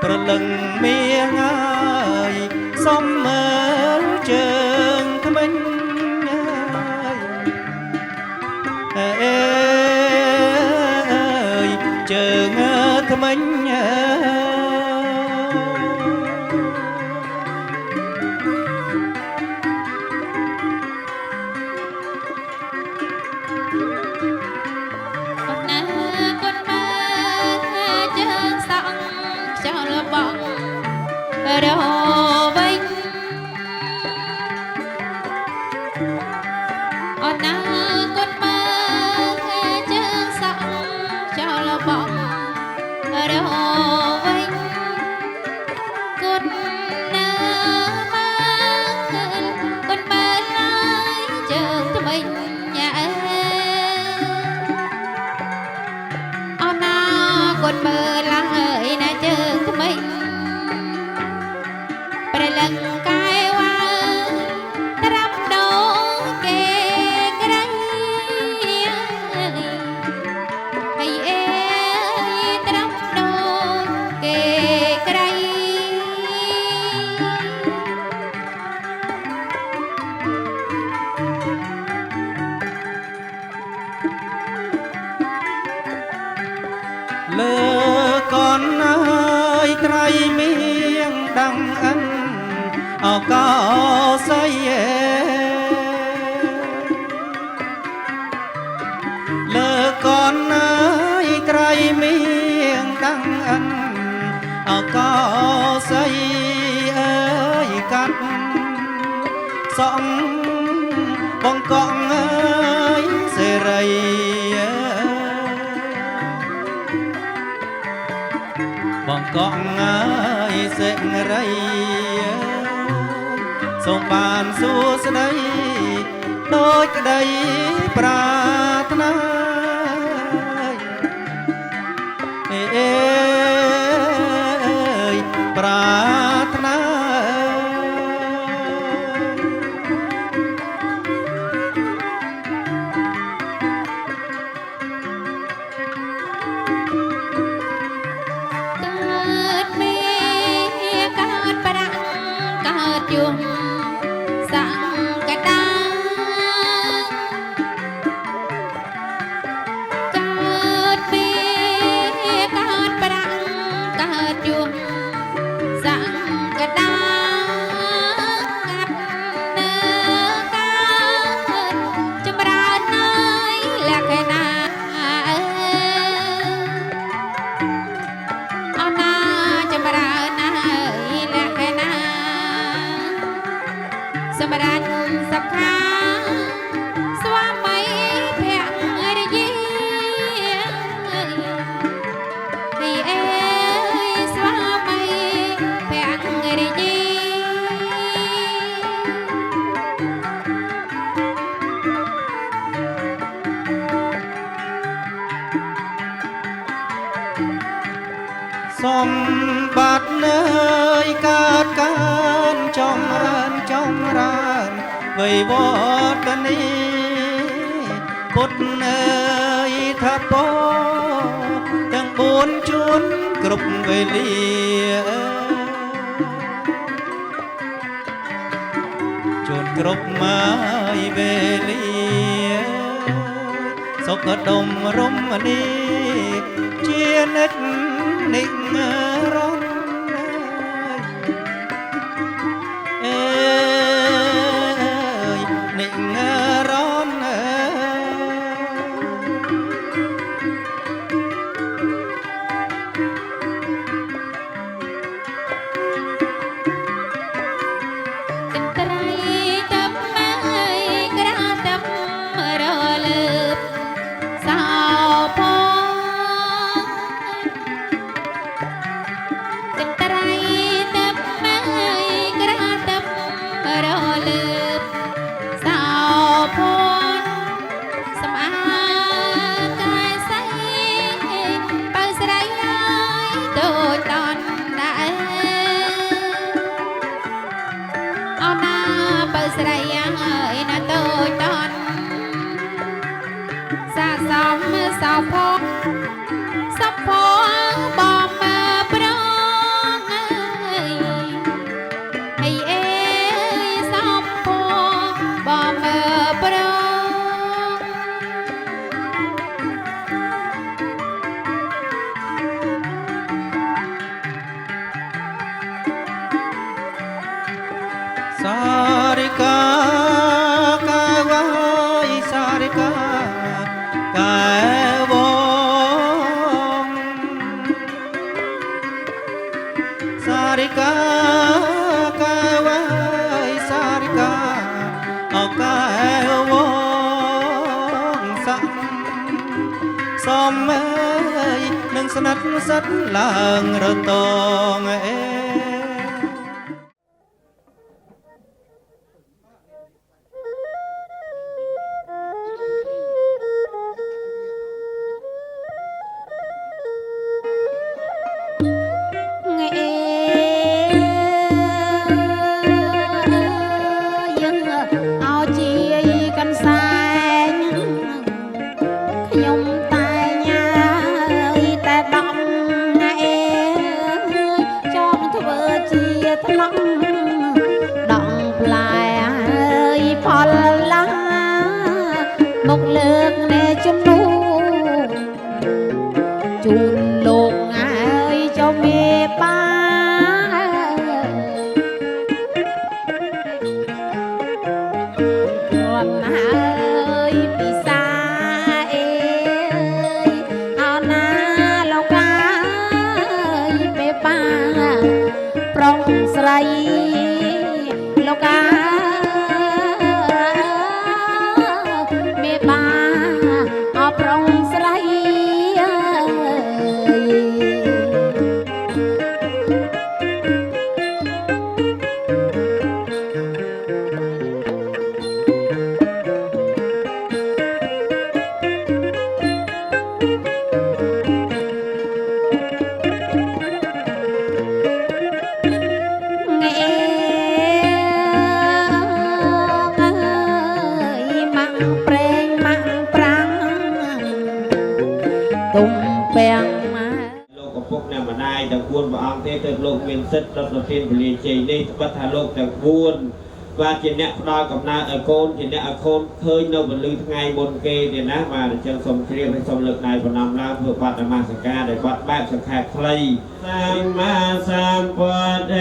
ประลึงเมียง่ายสมเมื่อเจอmình ơi chờ ngơ thơ mình con ba chân sóng cho nó bóng đầu vinh con ba chân sóng cho nó bóng đầu vinh con ba nói chờ cho mình nhà con bơ lại na chờ cho mìnhประลังกายว่าตรับโดเกกระให้เอตรับโดเกกระเลอก่อนนายไตรเมียงดังอันเอาก็ใส่เลอก่อนนายไตรเมียงดังอันเอาก็ใส่เอ้ยกันสองบองกองเอ้ยเสรีบองกองเอ้ยเสรีส่งบานสู่สดายโดยกระไดปรารถนาเอ้ยปรารถนายุงสังกตาเกิดปีเกิดปรังเกิดยุงสังกตากับเนื้อกาจะปราณน้อยและแค่นาเอาหน้าจะปราณน้อยและแค่นาสมรันสับขาสวามัยเพียงได้ยินให้เอ๋ยสวามัยเพียงได้ยินสมบัติเนยเกิดการจองรานไว้วอดกันนี้ ពុទ្ធអើយថាពទាំង4ជួនគ្រប់វេលាជួនគ្រប់មកវេលាសុខដុមរមនីជានិច្ចនិរន្តរ៍អើយនិរន្តរ៍ត្រៃតបមកក្រៅតបរលើបសោផត្រៃតបមកក្រៅតបរលើបសោផសម្អាកាយសៃបើស្រីហើយដូចតនដែរអោណាបើស្រីហើយណាដូចតនសាសំសោផសពផបំប្រងអីអេសពផបំប្រងសារិកាកាវ៉ាយសារិកាកាវងសារិកាកាវ៉ាយសារិកាអកាវងសំអើយនឹងស្និទ្ធសិតឡើងរតងអេយើងអោជាកាន់សែងខ្ញុំតែញ៉ាយតែដំអេចង់ធ្វើជាថ្លង់ដងផ្លែហើយផលឡាមកលើកនៃជំនួជូនលោកហើយចុំមេបាគាត់ហើយពិសាអេអោណាលោកហើយមេបាប្រុងស្រីលោកមេបាអប្រុងស្រីម៉ាក់ប្រេងម៉ាក់ប្រាំងទុំពាំងមក លោកឪពុកអ្នកម្ដាយទាំង4ព្រះអង្គទេទើបលោកមានសិទ្ធិរដ្ឋធានពលាជ័យនេះត្បិតថាលោកទាំង4បាទជាអ្នកផ្ដល់កំណើតឲ្យកូនជាអ្នកឲ្យកូនឃើញនៅពលឺថ្ងៃមុនគេទៀតណាបាទអញ្ចឹងសូមជ្រាបហើយសូមលើកដៃប្រណម្យឡើងធ្វើបាត់នមស្ការដោយបាត់បែបសង្ខេបខ្លីសម្មាសម្ពុទ្ធ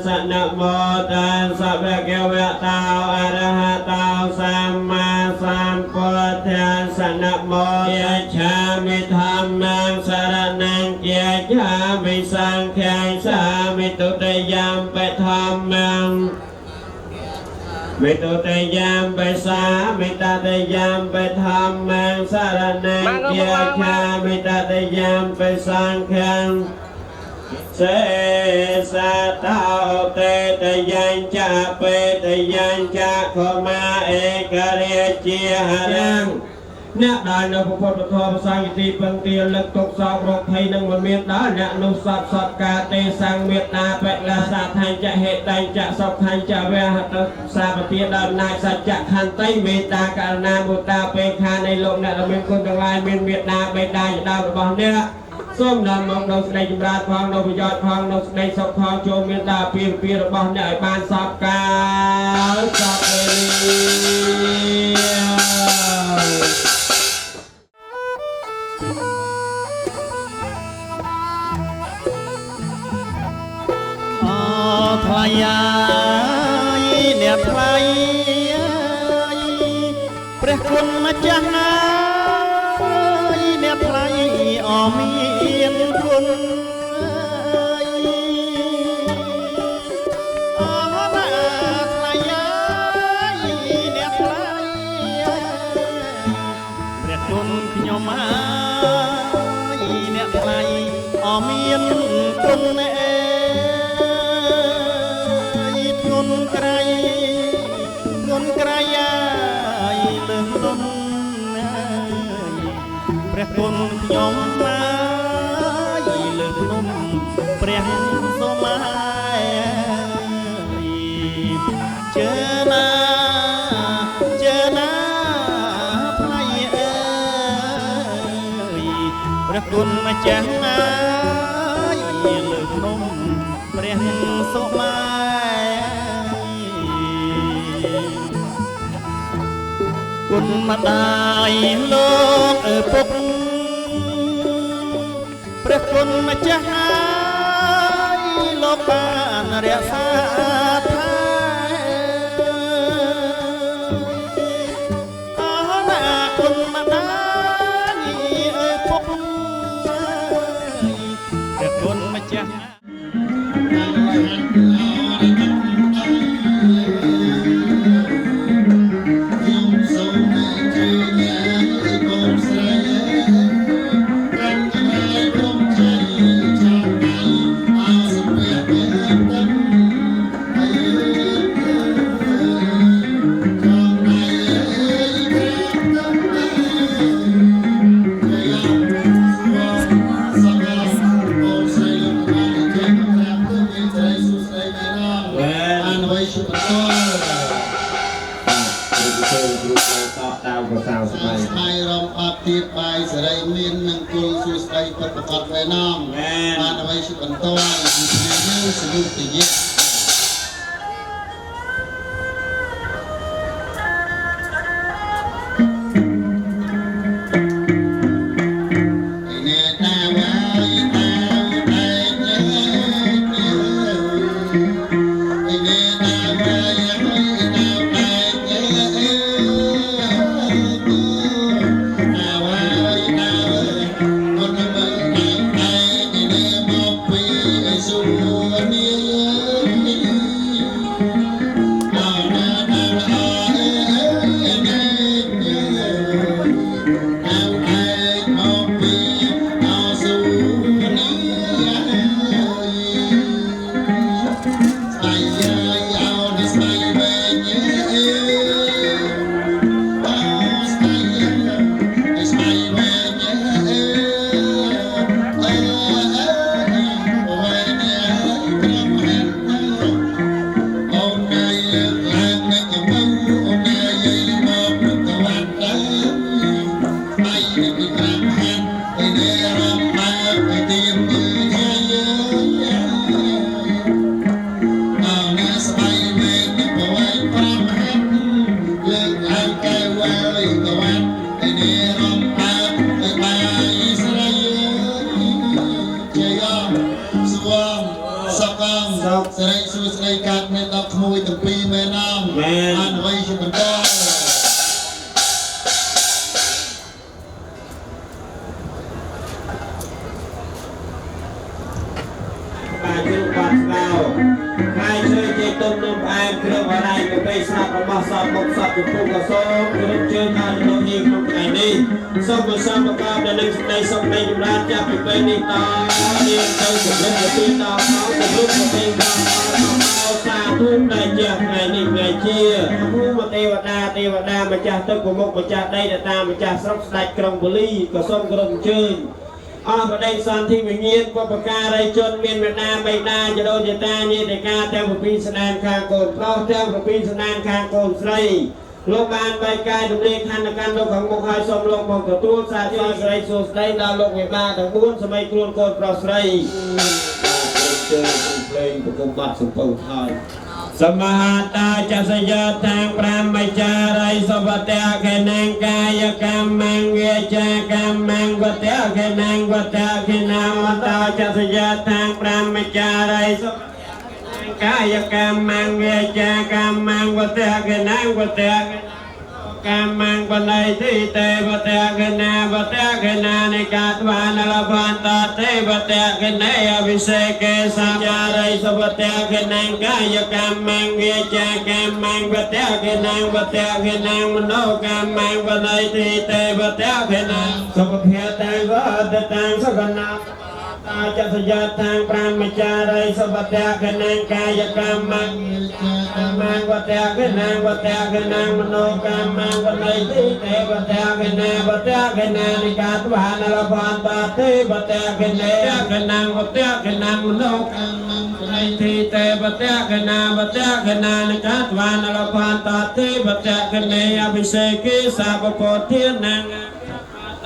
សនមោតាសវៈកវៈតោអរហតោសម្មាសម្ពុទ្ធសនមោយាឆាមិធម្មងសរណង្គាឆាមិសង្ឃังសាមិទុតិយំបធម្មងមេតុតយាមបេសាមេតតយាមបេធម្មងសរណង្គាឆាមេតតយាមបេសង្ឃังសេសាតោតេតយាញចាបេតយាញចាខមាឯករាជាហរੰ អ្នកដែលនៅពុទ្ធធម៌សាយទីពឹងទាលឹកទុកសោករកភ័យនឹងមិនមានដល់អ្នកនោះសពសតការទេសង្ឃមេត្តាបិលាសាថៃចហេតៃចសុខៃចវៈហតសាបទាដល់ណាយសច្ចខន្តីមេត្តាករណាមុតតាពេខានៃលោកអ្នកដែលមានគុណទាំងឡាយមានមេត្តាបិតាជាដើមរបស់អ្នកសូមនាំមកនៅស្ដីចម្រើនផងនៅប្រយោជន៍ផងនៅស្ដីសុខផងចូលមានតាពីរបស់អ្នកឲ្យបានសពកាលសពវេលាថ្លៃអ្នកថ្លៃព្រះគុណម្ចាស់ណាអ្នកថ្លៃអមានគុណអណាថ្លៃអ្នកថ្លៃព្រះគុណខ្ញុំអ្នកថ្លៃអមានគុណគុណក្រៃលើសលំព្រះគុណខ្ញុំលើសលំព្រះសូមជើណាថ្លៃអើយព្រះគុណម្ចាស់លើសលំព្រះសូមគុណម្ដាយលោកឪពុកព្រះគុណម្ចាស់ហើយលោកបានរក្សាថែអណាគុណម្ដាយឪពុកព្រះគុណម្ចាស់ទៀតបាយសេរីមាននឹងគុលសួស្ដីពិតប្រកបឯណងបានអ្វីជាបន្តពីថ្ងៃនេះសនុទយៈសេរីសួស្ដីកើតមានដល់ក្មួយទាំងពីរមែនអមបានអ្វីជាបន្តបាទជឿបាត់ស្កោហើយជឿជាទុំនំផ្អែមគ្រឿងអរ៉ៃទៅពេលស្រាប់របស់សពមុខសពចំពោះក៏សូមគោរពជឿដល់លោកនាងក្នុងថ្ងៃនេះសូមប្រសពប្រកបដោយនឹងសេចក្តីសុខនៃចម្រើនចាប់ពីពេលនេះតនាងទៅជំរិតទៅដល់មកទៅរូបទៅដល់សាធុដែលជាថ្ងៃនេះថ្ងៃជាភូមិទេវតា ដាម្ចាស់ទឹកប្រមុខម្ចាស់ដីដែលតាមម្ចាស់ស្រុកស្ដេចក្រុងបូលីក៏សូមគោរពអញ្ជើញអស់បដិសន្ធិវិញ្ញាណបុព្វការីជនមានមេដាបៃតាចដូនចតាញាតិកាទាំង7ស្នានខាងកូនប្រុសទាំង7ស្នានខាងកូនស្រីលោកបានបែកកាយទំនេរខណ្ឌកាន់លោកខាងមុខហើយសូមលោកមកទទួលសាធុសេរីសួស្តីដល់លោកមេបាទាំង4សម័យខ្លួនកូនប្រុសស្រីជើងភ្លេងប្រគំបទសំពៅហើយសមហតាចសយោតាំង5មចារីសវតៈខេណាងកាយកម្មងវាចាកម្មងវតៈខេណាងវតៈខេណាមតាចសយោតាំង5មចារីសវតៈកាយកម្មងវាចាកម្មងវតៈខេណាងវតៈកម្មងបណៃទីទេវតៈខេណាវតៈខេណានិកាត្វានលភន្តទេវតៈខេនេអវិសេកេសាចារីសវតៈខេណាងកាយកម្មងវាចាកម្មងវតៈខេណាងវតៈខេណាងមនោកម្មងបណៃទីទេវតៈខេណាសុភភេតាំងវតតាំងសកណាតាចសយោតាំង5មចារីសវតៈខេណាងកាយកម្មងកម្មងវតៈខេណាងវតៈខេណាងមនោកម្មងបណៃទីទេវតៈខេណាវតៈខេណានិកាត្វានលភន្តទេវតៈខេនេខេណាងវតៈខេណាងមនោកម្មងបណៃទីទេវតៈខេណាវតៈខេណានិកាត្វានលភន្តទេវតៈខេនេអភិសេកេសាបពោធានាង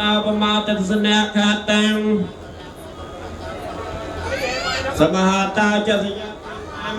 តោបមោទស្សនៈខាតាំងសមហតាចសយោ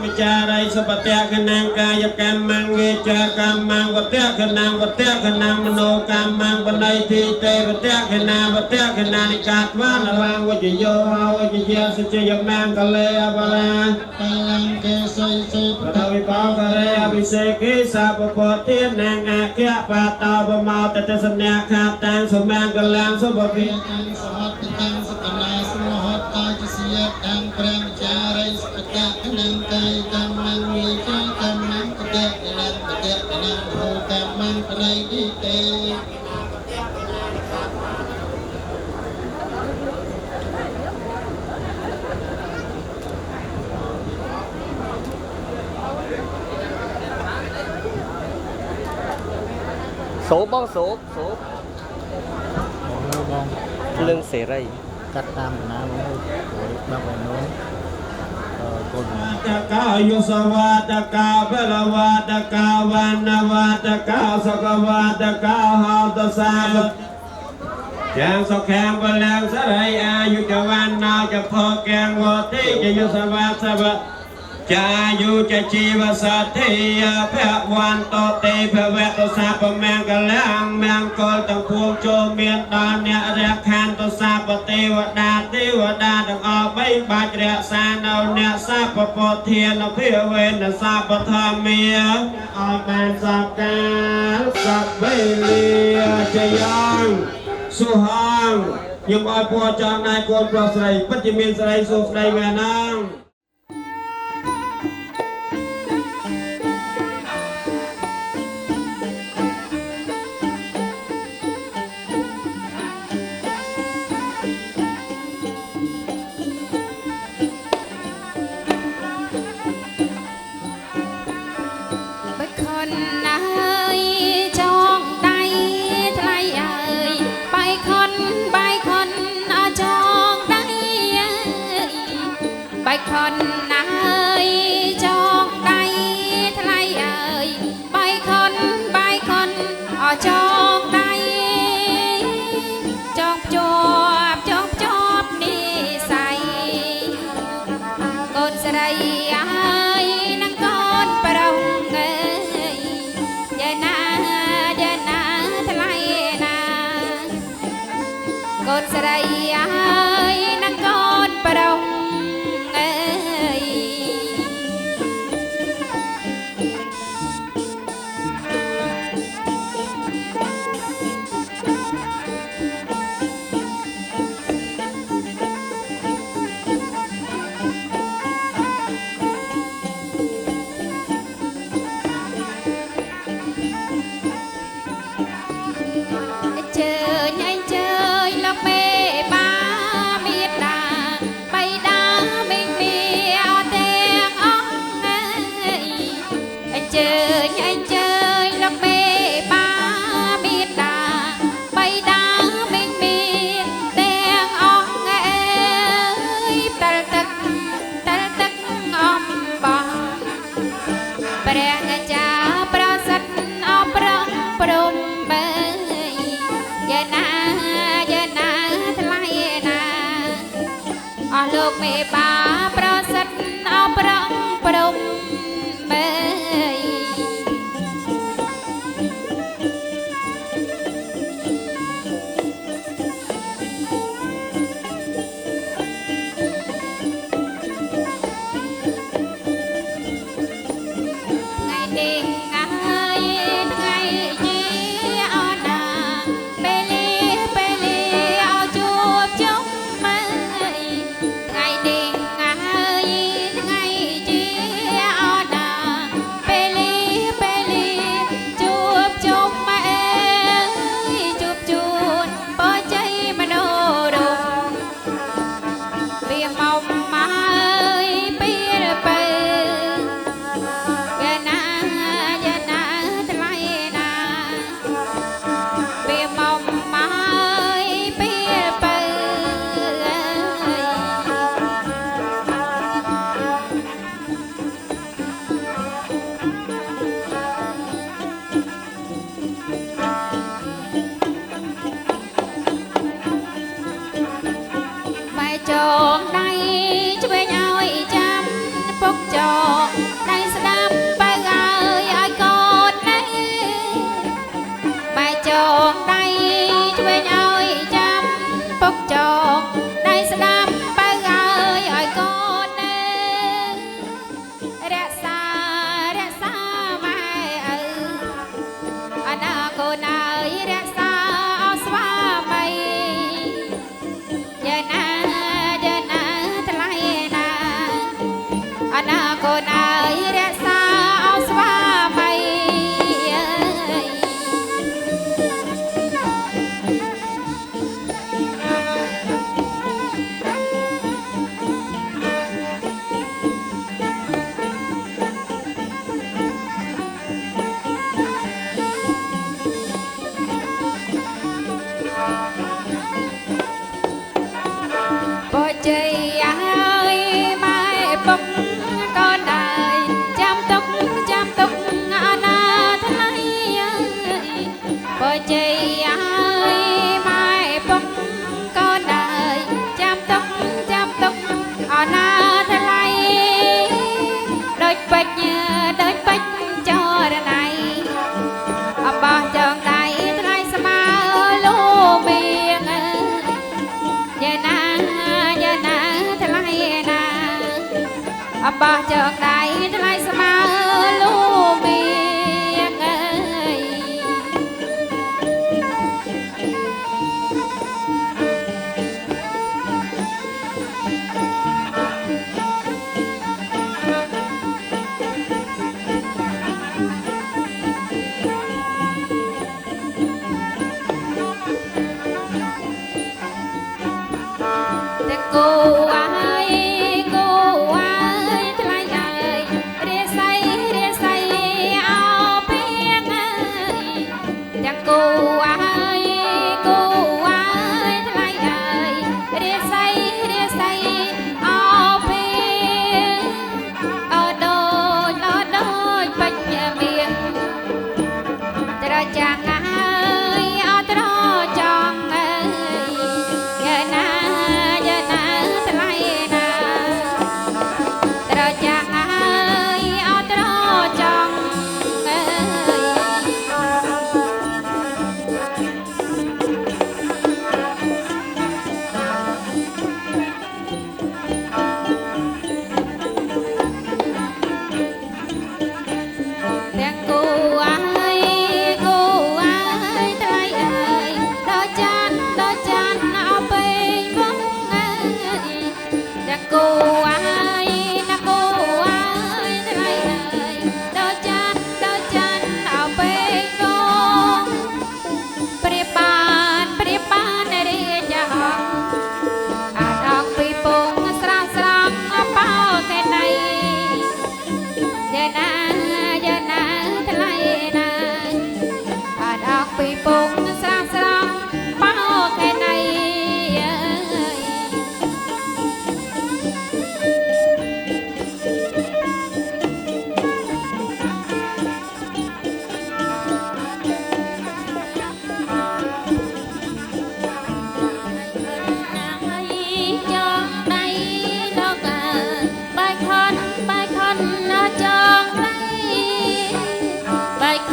មចារីសបតៈខណាងកាយកម្មងវេចាកម្មងវតៈខណាងវតៈខណាងមនោកម្មងបណៃទីទេវតៈខណាវតៈខណានិកាត្វានរាងវជយោវជយាសជយមានកលេអបរាតាំងកេសីសេបតវិបោករេអភិសេកេសាបពោទានាងអគ្គបាតោបមោតទេសនៈខាតាំងសមានកលាំងសុភវិតាំងសហតតាំងសកណាសមហតតាចសយតាំង5ចារីសបតៈខណាងកាយកម្មងវិចាកម្មងបតៈខណាងបតៈខណាងហោកម្មងបណៃទីទេសូបបងសូបបងភ្លើងសេរី កាត់តាមបណ្ណាបងដល់ឯនោះកូនតកោយុសវតកោបលវតកោវណ្ណវតកោសកវតកោហោតសាបយ៉ាងសុខាំបលាំងសរិយអាយុចវណ្ណោចភោកែងវតិចយុសវតសវចាយុចជីវសតិភវន្តទេភវតសាបមង្គលាំងមង្គលទាំងពួងចូលមានដល់អ្នករខានទសាបទេវតាទាំងអស់បីបាច់រក្សានៅអ្នកសាបពោធានភិវេនសាបធម្មាឲ្យបានសពកាលសពវេលាចយ៉ាងសុហងខ្ញុំឲ្យពរចង់ណែកូនប្រុសស្រីពិតជាមានស្រីសុខស្ដីមែនណាងខនណាយចងដៃថ្លៃអើយបាយខនអចងដៃចងជាប់នេះស័យកូនស្រីអើយនឹងកូនប្រុសអើយយ៉ាណាថ្លៃណាកូនស្រីអើយនឹងកូនប្រុស មេបាប្រសិទ្ធអប្រងព្រំមេបោះចងដៃថ្លៃស្មើលូមីងអើយតែគូអាយ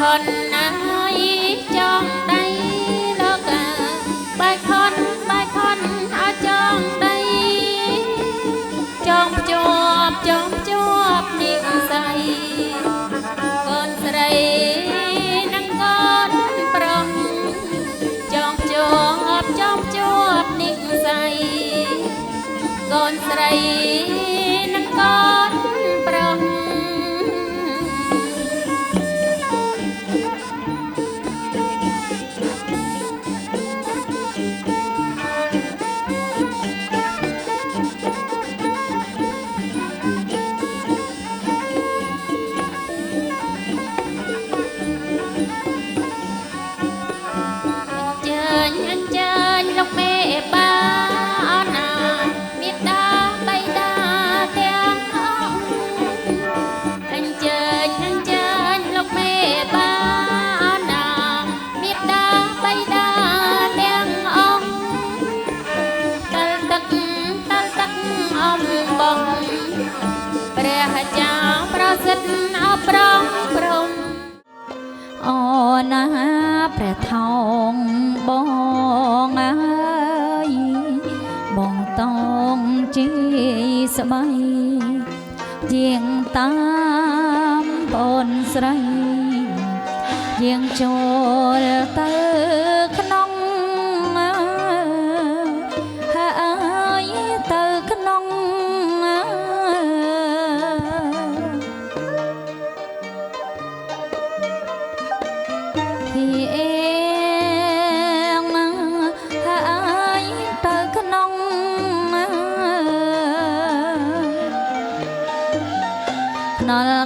ខុនណាយចងដៃលោកបាយខុនឲ្យចងដៃចងភ្ជាប់និស័យកូនស្រីនិងកូនប្រុសចងភ្ជាប់និស័យកូនស្រីនិងកូនប្រុសអញ្ជើញលោកមេបាអណាមេដាបៃតាទាំងអស់អញ្ជើញលោកមេបាអណាមេដាបៃតាទាំងអស់តលទឹកអំបងព្រះចៅប្រសិទ្ធអប្រងព្រំអូណាព្រះថោងបងអើយបងតងជាស្បៃជាងតាមបងស្រីជាងចូលទៅក្នុងហើយទៅក្នុង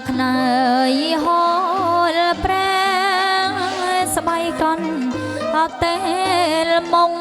ខ្នើយហូលប្រាំងស្បៃកន់អត់ទេលមុង